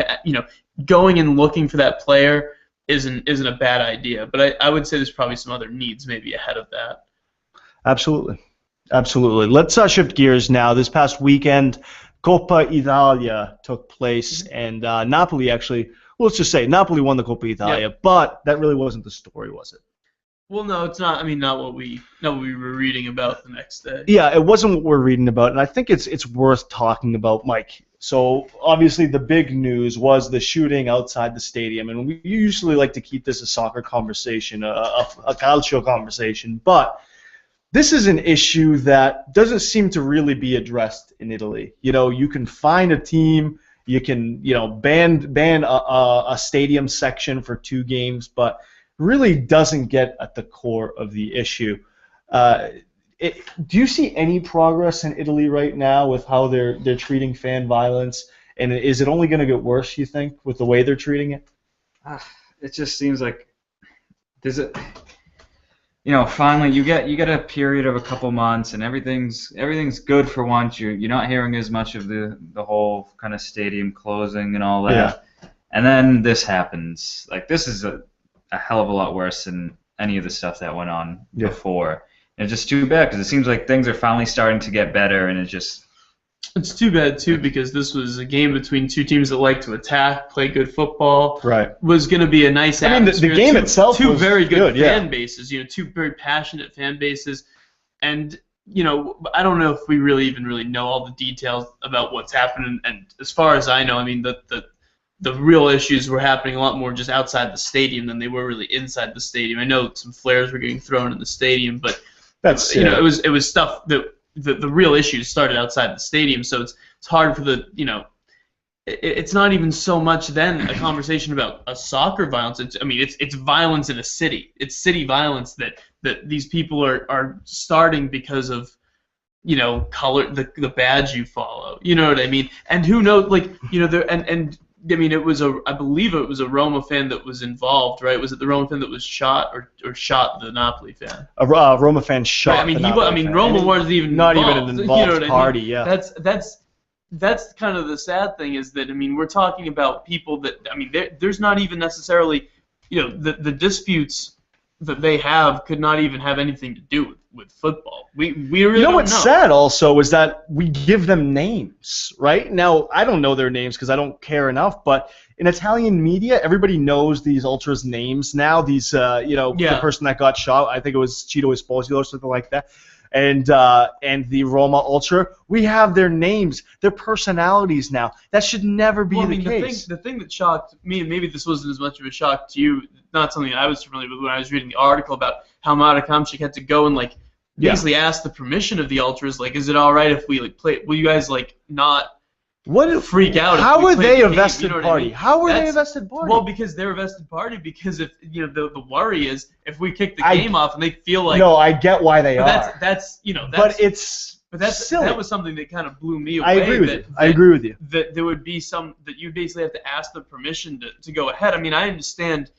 going and looking for that player isn't a bad idea. But I would say there's probably some other needs maybe ahead of that. Absolutely. Let's shift gears now. This past weekend, Coppa Italia took place, and Napoli actually, let's just say Napoli won the Coppa Italia, but that really wasn't the story, was it? Well, no, it's not. I mean, not what we were reading about the next day. Yeah, it wasn't what we're reading about, and I think it's worth talking about, Mike. So obviously the big news was the shooting outside the stadium, and we usually like to keep this a soccer conversation, a calcio conversation, but this is an issue that doesn't seem to really be addressed in Italy. You can find a team, you can ban a stadium section for 2 games, but really doesn't get at the core of the issue. Do you see any progress in Italy right now with how they're treating fan violence, and is it only going to get worse, you think, with the way they're treating it? It just seems like there's finally you get a period of a couple months and everything's good for once. You're not hearing as much of the whole kind of stadium closing and all that. Yeah. And then this happens. Like, this is a hell of a lot worse than any of the stuff that went on before. And it's just too bad because it seems like things are finally starting to get better, and it's too bad too because this was a game between 2 teams that like to attack, play good football. Right. Was going to be a nice atmosphere. The game itself was 2 very good fan yeah. bases. 2 very passionate fan bases, and I don't know if we really know all the details about what's happened. And as far as I know, I mean the real issues were happening a lot more just outside the stadium than they were really inside the stadium. I know some flares were getting thrown in the stadium, but it was stuff that the real issues started outside the stadium. So it's hard for it's not even so much then a conversation about a soccer violence. It's violence in a city. It's city violence that these people are starting because of color, the badge you follow. You know what I mean? And who knows? I believe it was a Roma fan that was involved, right? Was it the Roma fan that was shot or shot the Napoli fan? A Roma fan shot. Roma wasn't even not involved. Even an involved party. Yeah. That's kind of the sad thing is that we're talking about people that there's not even necessarily the disputes that they have could not even have anything to do with football. We really don't what's sad also is that we give them names, right? Now, I don't know their names because I don't care enough, but in Italian media, everybody knows these ultras' names now. These, the person that got shot, I think it was Cito Esposito or something like that, and the Roma ultra, we have their names, their personalities now. That should never be the case. The thing that shocked me, and maybe this wasn't as much of a shock to you, not something I was familiar with when I was reading the article about how Marek Hamšík had to go and basically ask the permission of the ultras. Like, is it all right if we like play? Will you guys like not freak out? How if we are they a game, vested you know party? I mean? How are they a vested party? Well, because they're a vested party. Because if the worry is if we kick the game off and they feel like no, I get why they are. That's silly. That was something that kind of blew me away. I agree with you. That there would be that you basically have to ask the permission to go ahead. I mean, I understand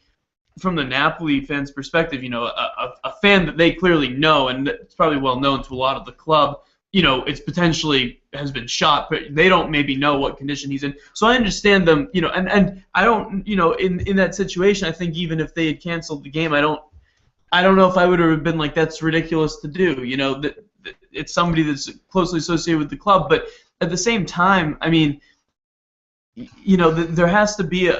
from the Napoli fans' perspective, a fan that they clearly know, and it's probably well known to a lot of the club, it's potentially has been shot, but they don't maybe know what condition he's in. So I understand them, and I don't, in that situation, I think even if they had canceled the game, I don't know if I would have been like, that's ridiculous to do, that it's somebody that's closely associated with the club, but at the same time, I mean, there has to be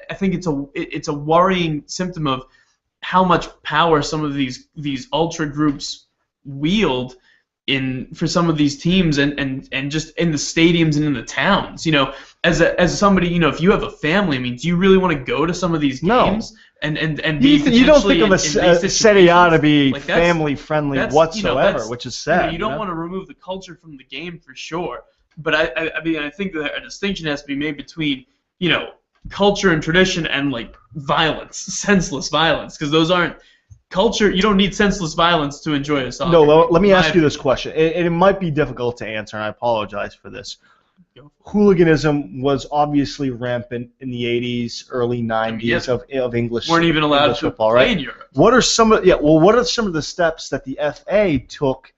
I think it's a worrying symptom of how much power some of these ultra groups wield for some of these teams and just in the stadiums and in the towns. As somebody, if you have a family, I mean, do you really want to go to some of these games? No. And be you don't think of a Serie A to be like family friendly whatsoever, which is sad. You don't want to remove the culture from the game for sure. But I mean, I think that a distinction has to be made between culture and tradition and like violence, senseless violence, because those aren't culture. You don't need senseless violence to enjoy a soccer. No, let me ask you this question. It might be difficult to answer, and I apologize for this. Hooliganism was obviously rampant in the 80s, early 90s of English. Weren't even allowed to football, play right? in Europe. What are some of the steps that the FA took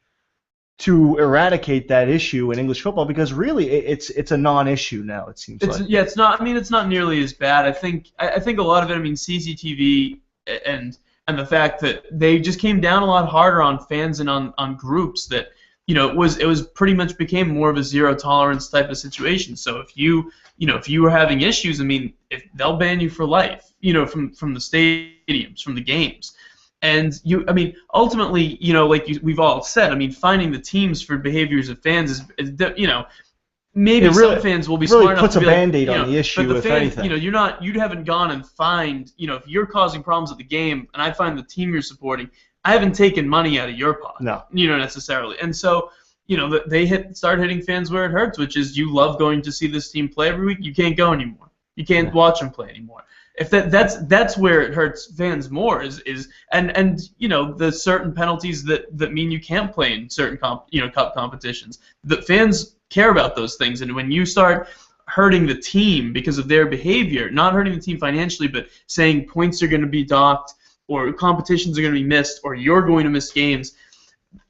to eradicate that issue in English football? Because really, it's a non-issue now. It seems like. Yeah, it's not. I mean, it's not nearly as bad. I think a lot of it. I mean, CCTV and the fact that they just came down a lot harder on fans and on groups that. It was pretty much became more of a zero tolerance type of situation. So if you were having issues, I mean, they'll ban you for life, from the stadiums, from the games. And ultimately, we've all said, I mean, finding the teams for behaviors of fans is maybe some fans will be smart enough puts to be a Band-Aid on the issue, but the if fan, anything. You haven't gone and find, if you're causing problems at the game, and I find the team you're supporting, I haven't taken money out of your pot. No. Necessarily. And so, they start hitting fans where it hurts, which is you love going to see this team play every week. You can't go anymore. You can't watch them play anymore. If that's where it hurts fans more is the certain penalties that mean you can't play in certain cup competitions. The fans care about those things, and when you start hurting the team because of their behavior, not hurting the team financially, but saying points are going to be docked, or competitions are going to be missed, or you're going to miss games.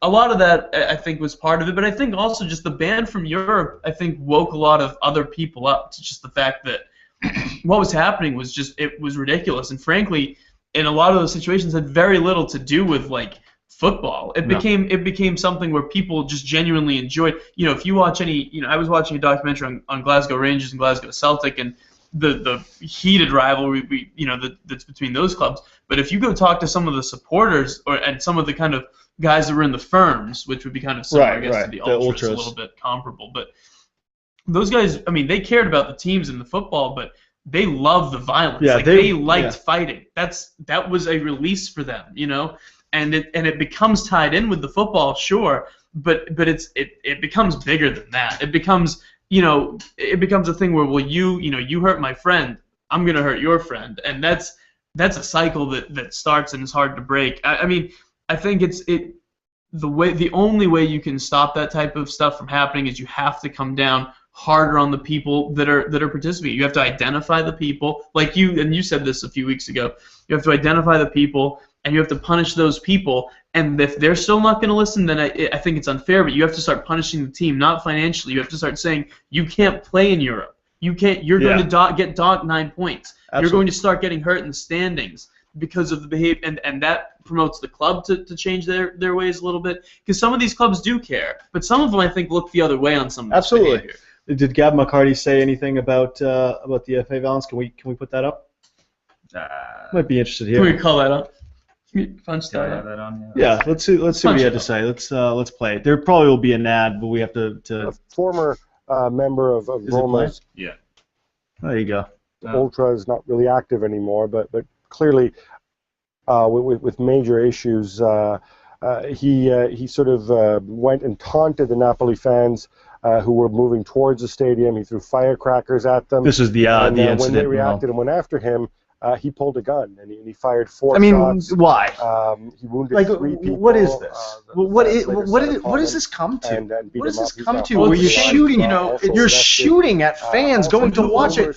A lot of that, I think, was part of it, but I think also just the ban from Europe, I think, woke a lot of other people up to just the fact that what was happening was it was ridiculous, and frankly, in a lot of those situations, had very little to do with like football. It became something where people just genuinely enjoyed. If you watch I was watching a documentary on Glasgow Rangers and Glasgow Celtic, and the heated rivalry that's between those clubs. But if you go talk to some of the supporters and some of the kind of guys that were in the firms, which would be kind of similar, I guess, to the ultras, a little bit comparable. But those guys, I mean, they cared about the teams in the football, but they loved the violence. Yeah, they liked fighting. That was a release for them, And it becomes tied in with the football, sure, but it becomes bigger than that. It becomes a thing where, well, you hurt my friend, I'm gonna hurt your friend, and that's a cycle that starts and is hard to break. I mean, I think the only way you can stop that type of stuff from happening is you have to come down harder on the people that are participating. You have to identify the people, like you said this a few weeks ago. You have to identify the people, and you have to punish those people. And if they're still not going to listen, then I think it's unfair. But you have to start punishing the team, not financially. You have to start saying you can't play in Europe. You can't. You're going to get docked 9 points. Absolutely. You're going to start getting hurt in the standings because of the behavior, and that promotes the club to change their ways a little bit. Because some of these clubs do care, but some of them I think look the other way on some of this Absolutely. behavior. Did Gab McCarty say anything about the FA violence? Can we put that up? Might be interested here. Can we call that up? Punch that on. Yeah, let's see what he had to say. Let's play it. There probably will be an ad, but we have to. A former member of Roma's. Yeah. There you go. Ultra is not really active anymore, but clearly with major issues he sort of went and taunted the Napoli fans who were moving towards the stadium. He threw firecrackers at them. This is the incident. When they reacted and went after him, he pulled a gun and he fired 4 shots. I mean, why? He wounded 3 people. What is this? What does this come to? What does this come to? Where you're shooting, you're shooting at fans going to watch a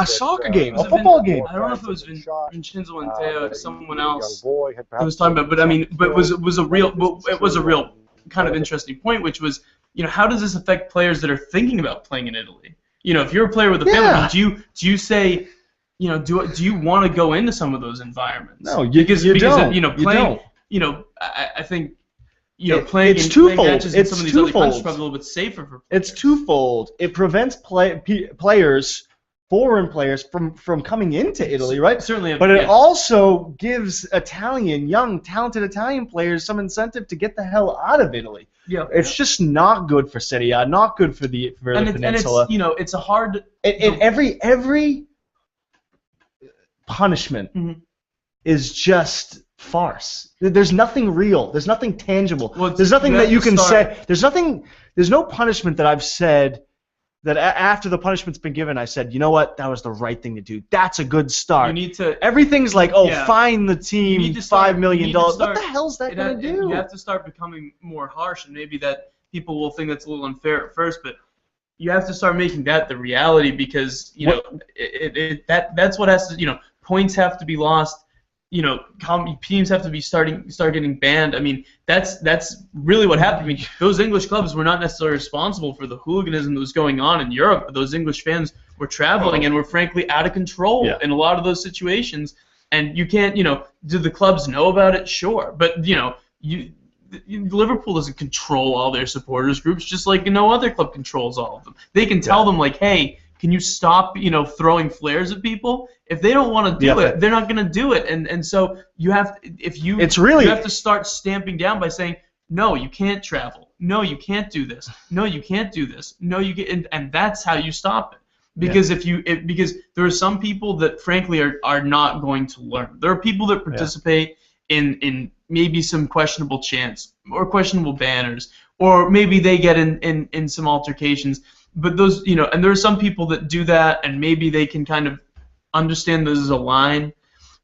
soccer game, a football game. I don't know if it was Vincenzo and Teo or someone else who was talking about, but I mean, but it was a real kind of interesting point, which was, how does this affect players that are thinking about playing in Italy? If you're a player with a family, do you say, do you want to go into some of those environments? No, you don't. Playing, I think, playing it's in twofold. playing matches in some of these other countries is probably a little bit safer for players. It's twofold. It prevents foreign players from coming into Italy, right? Certainly. But it also gives young, talented Italian players some incentive to get the hell out of Italy. Yeah. It's just not good for Serie A, not good for the peninsula. And it's a hard. And every punishment is just farce. There's nothing real. There's nothing tangible. There's nothing that you can say. There's no punishment that I've said that after the punishment's been given, I said, you know what, that was the right thing to do. That's a good start. You need to. Everything's like, fine the team $5 million. What the hell's that going to do? You have to start becoming more harsh, and maybe that people will think that's a little unfair at first, but you have to start making that the reality, because that's what has to, points have to be lost. Teams have to start getting banned. I mean, that's really what happened. I mean, those English clubs were not necessarily responsible for the hooliganism that was going on in Europe, but those English fans were traveling and were frankly out of control in a lot of those situations. And you can't, do the clubs know about it? Sure, but Liverpool doesn't control all their supporters groups, just like no other club controls all of them. They can tell them, like, hey, can you stop, throwing flares at people? If they don't want to do it, they're not going to do it. And so you have, you have to start stamping down by saying, no, you can't travel. No, you can't do this. No, you can't do this. No, you get, and that's how you stop it. Because because there are some people that frankly are not going to learn. There are people that participate in maybe some questionable chants or questionable banners, or maybe they get in some altercations. But those, and there are some people that do that, and maybe they can kind of understand this as a line.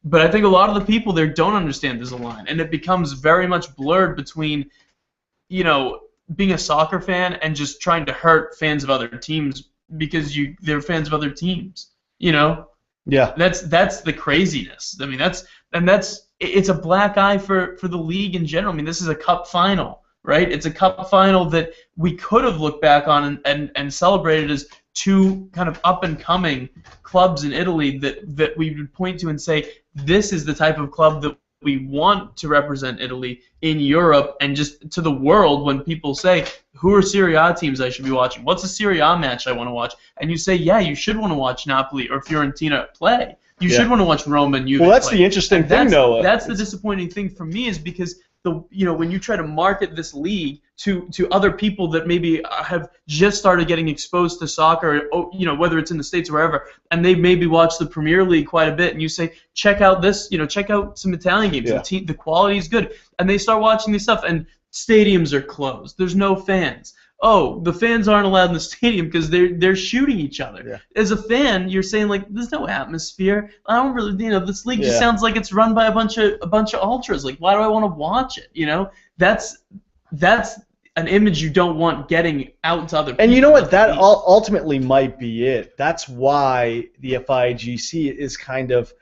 But I think a lot of the people there don't understand there's a line, and it becomes very much blurred between, being a soccer fan and just trying to hurt fans of other teams because they're fans of other teams. Yeah. That's the craziness. I mean, it's a black eye for the league in general. I mean, this is a cup final. Right? It's a cup final that we could have looked back on and celebrated as two kind of up-and-coming clubs in Italy that we would point to and say, this is the type of club that we want to represent Italy in Europe and just to the world. When people say, who are Serie A teams I should be watching? What's a Serie A match I want to watch? And you say, yeah, you should want to watch Napoli or Fiorentina play. You should want to watch Roma and Juve. Well, that's the interesting thing, Noah. That's the disappointing thing for me, is because when you try to market this league to other people that maybe have just started getting exposed to soccer, whether it's in the States or wherever, and they maybe watch the Premier League quite a bit, and you say, check out this, check out some Italian games. Yeah. The quality is good, and they start watching this stuff, and stadiums are closed. There's no fans. Oh, the fans aren't allowed in the stadium because they're shooting each other. Yeah. As a fan, you're saying, like, there's no atmosphere. I don't really, this league just sounds like it's run by a bunch of ultras. Like, why do I want to watch it? That's an image you don't want getting out to other people. And you know what? That ultimately might be it. That's why the FIGC is kind of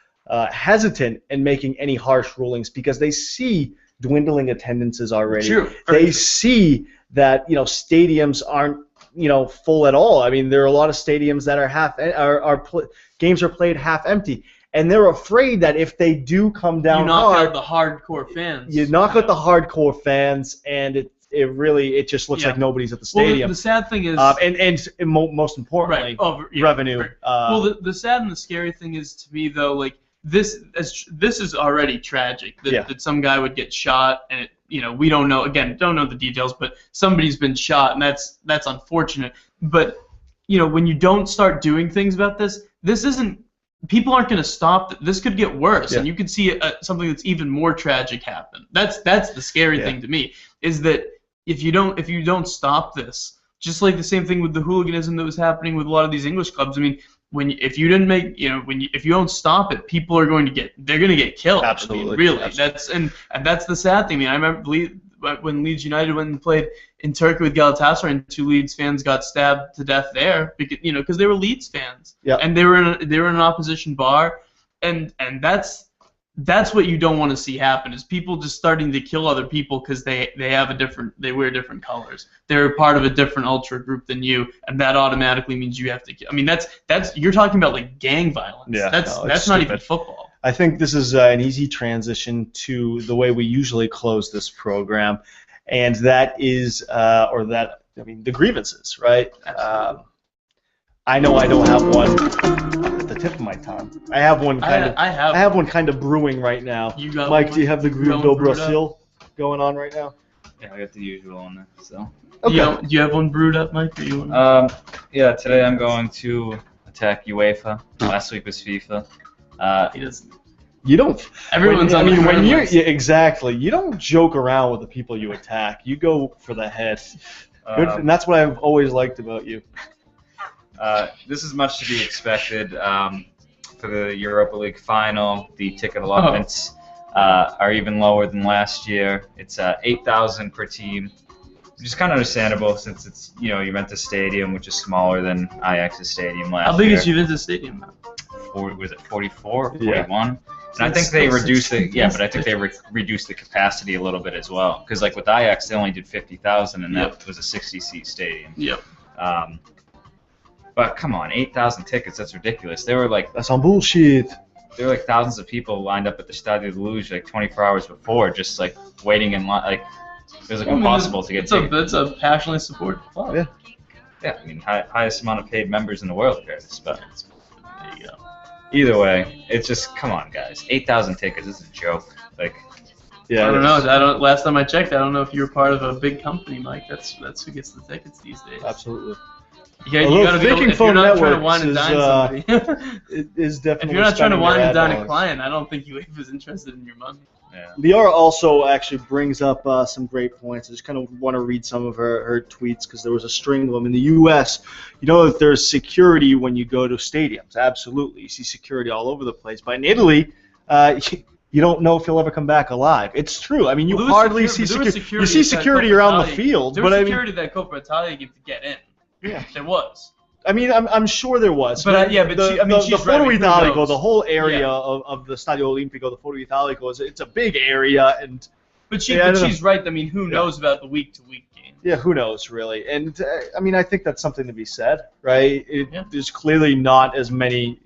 hesitant in making any harsh rulings, because they see dwindling attendances already. True. They see that stadiums aren't full at all. I mean, there are a lot of stadiums that are games are played half empty, and they're afraid that if they do come down you knock out the hardcore fans. You knock out the hardcore fans, and it just looks like nobody's at the stadium. Well, the sad thing is, and most importantly, revenue. Right. Well, the sad and the scary thing is, to me, though, like this is already tragic that some guy would get shot, and we don't know the details, but somebody's been shot, and that's unfortunate. But when you don't start doing things about this isn't people aren't going to stop. This could get worse, and you could see something that's even more tragic happen. That's the scary thing to me, is that if you don't stop this, just like the same thing with the hooliganism that was happening with a lot of these English clubs. I mean, if you don't stop it, people are going to get killed. Absolutely. I mean, really. Absolutely. That's the sad thing. I mean, I remember when Leeds United went and played in Turkey with Galatasaray, and 2 Leeds fans got stabbed to death there because they were Leeds fans. Yeah. And they were in an opposition bar, and that's what you don't want to see happen, is people just starting to kill other people because they wear different colors. They're part of a different ultra group than you, and that automatically means you have to kill. I mean, that's you're talking about like gang violence. Yeah, that's not even football. I think this is an easy transition to the way we usually close this program, and that is the grievances, right? I know I don't have one at the tip of my tongue. I have one kind of brewing right now. You got Mike, one? do you have the Green do Brasil going on right now? Yeah, I got the usual on there. So. Okay. Do you have one brewed up, Mike? Or yeah. Today I'm going to attack UEFA. Last week was FIFA. He doesn't. You don't. Everyone's on the when you're exactly. You don't joke around with the people you attack. You go for the head. And that's what I've always liked about you. This is much to be expected for the Europa League final. The ticket allotments are even lower than last year. It's 8,000 per team, which is kind of understandable since it's Juventus Stadium, which is smaller than Ajax's stadium last year. How big is Juventus Stadium now? Was it 44, 41? Yeah. And I think they reduced reduced the capacity a little bit as well. Because like with Ajax, they only did 50,000, and that was a 60-seat stadium. Yep. But come on, 8,000 tickets, that's ridiculous. That's some bullshit. There were like thousands of people lined up at the Stadio de Luz like 24 hours before, just like waiting in line. Like it was impossible to get tickets. It's a passionately supported club. Yeah. Yeah, I mean, highest amount of paid members in the world here. But there you go. Either way, it's just come on, guys. 8,000 tickets is a joke. Like. Yeah, I don't know. Last time I checked, I don't know if you were part of a big company, Mike. That's who gets the tickets these days. Absolutely. Yeah, you gotta be. If you're not trying to wine and dine somebody, it is definitely. If you're not trying to wine and dine a client, I don't think UEFA is interested in your money. Yeah. Liara also actually brings up some great points. I just kind of want to read some of her tweets because there was a string of them. In the U.S., you know that there's security when you go to stadiums. Absolutely. You see security all over the place. But in Italy, you don't know if you'll ever come back alive. It's true. I mean, you hardly see security. You see security around the field. There was security that Coppa Italia gave to get in. Yeah. There was. I mean, I'm sure there was. But the Foro Italico, the whole area of the Stadio Olimpico, the Foro Italico, it's a big area, and. But she's right. I mean, who knows about the week-to-week game? Yeah, who knows really? And I mean, I think that's something to be said, right? There's clearly not as many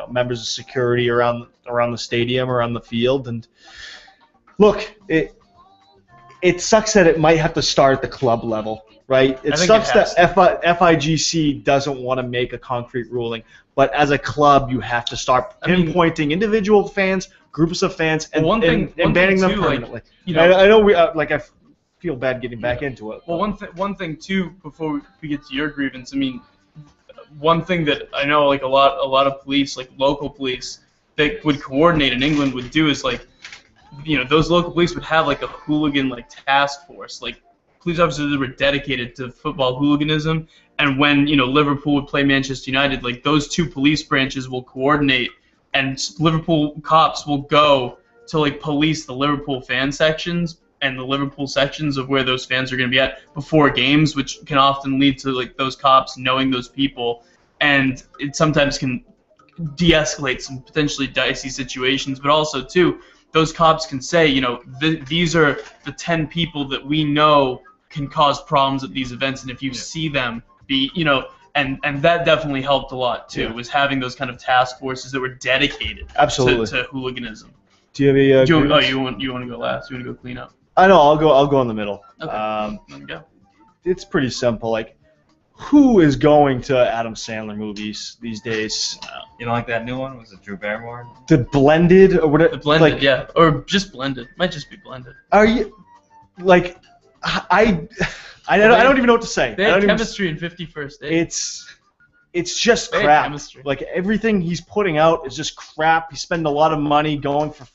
members of security around the stadium, around the field, and look, it sucks that it might have to start at the club level. Right? It sucks that FIGC doesn't want to make a concrete ruling, but as a club, you have to start pinpointing individual fans, groups of fans, and banning them permanently. I know I feel bad getting back into it. Well, one thing too, before we get to your grievance, I mean, one thing that I know like a lot of police, like local police, that would coordinate in England would do is those local police would have like a hooligan task force, police officers that were dedicated to football hooliganism, and when Liverpool would play Manchester United, those two police branches will coordinate, and Liverpool cops will go to police the Liverpool fan sections and the Liverpool sections of where those fans are going to be at before games, which can often lead to those cops knowing those people, and it sometimes can de-escalate some potentially dicey situations, but also too, those cops can say, these are the 10 people that we know can cause problems at these events, and if you see them be, and that definitely helped a lot too, was having those kind of task forces that were dedicated to hooliganism. Do you have a you want to go last? You want to go clean up? I know, I'll go in the middle. Okay. Let me go. It's pretty simple. Who is going to Adam Sandler movies these days? You don't like that new one? Was it Drew Barrymore? The Blended or whatever? The Blended, yeah, or just Blended. Might just be Blended. Are you I don't even know what to say. They had chemistry in 51st Dates. it's just Bad crap. chemistry. Like everything he's putting out is just crap. He spent a lot of money going for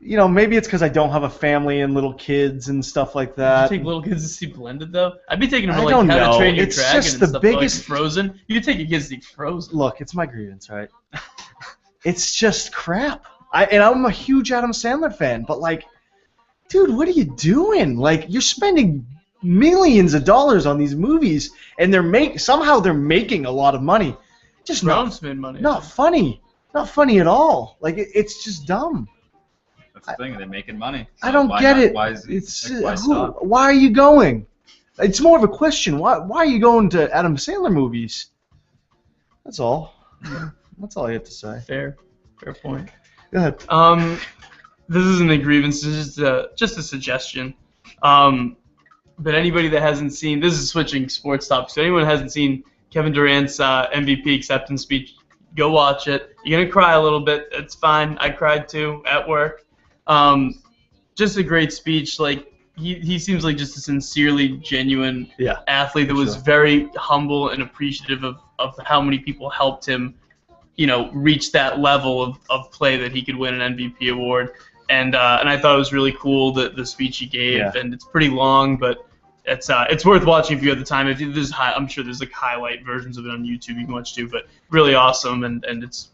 maybe it's because I don't have a family and little kids and stuff like that. Would you take little kids to see Blended though? I'd be taking them to I don't How to know. Train Your It's Dragon just and the stuff biggest- like Frozen. You take your kids to see Frozen. Look, it's my grievance, right? It's just crap. I'm a huge Adam Sandler fan, but like, dude, what are you doing? Like, you're spending millions of dollars on these movies, and somehow they're making a lot of money. Just Brown's made money. not funny. Not funny at all. Like, it's just dumb. That's the thing. They're making money. I don't get it. Why is why stop? Why are you going? It's more of a question. Why are you going to Adam Sandler movies? That's all. That's all I have to say. Fair point. Go ahead. This isn't a grievance. This is just a suggestion. But anybody that hasn't seen, this is switching sports topics. So anyone that hasn't seen Kevin Durant's MVP acceptance speech, go watch it. You're gonna cry a little bit. It's fine. I cried too at work. Just a great speech. Like he seems like just a sincerely genuine athlete that was very humble and appreciative of how many people helped him, reach that level of play that he could win an MVP award. And I thought it was really cool the speech he gave, and it's pretty long, but it's worth watching if you have the time. I'm sure there's like highlight versions of it on YouTube you can watch too, but really awesome, and it's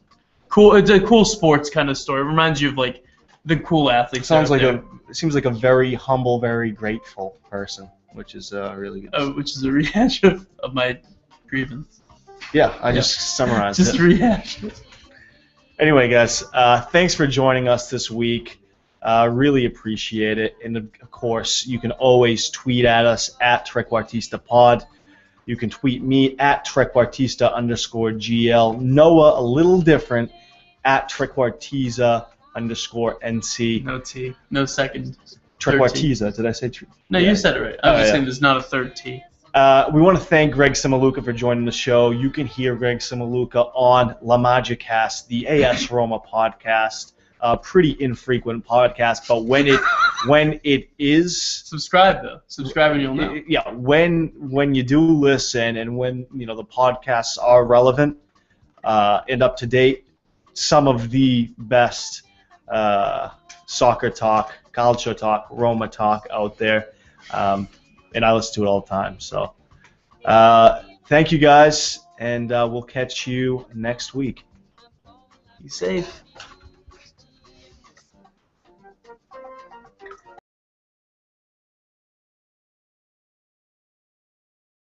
cool. It's a cool sports kind of story. It reminds you of like the cool athletes. It seems like a very humble, very grateful person, which is really good. Which is a rehash of my grievance. Yeah, I just summarized just it. Rehash. Anyway, guys, thanks for joining us this week. Really appreciate it. And, of course, you can always tweet at us at Trequartista Pod. You can tweet me at Trequartista_GL. Noah, a little different, at Trequartisa_NC. No T. No second. Trequartisa. Did I say true? No, you said it right. I was just saying there's not a third T. We want to thank Greg Simaluka for joining the show. You can hear Greg Simaluka on La Magicast, the AS Roma podcast. Pretty infrequent podcast, but when it is, subscribe though. Subscribe and you'll know. Yeah, when you do listen and when the podcasts are relevant and up to date, some of the best soccer talk, culture talk, Roma talk out there. And I listen to it all the time. So thank you guys, and we'll catch you next week. Be safe.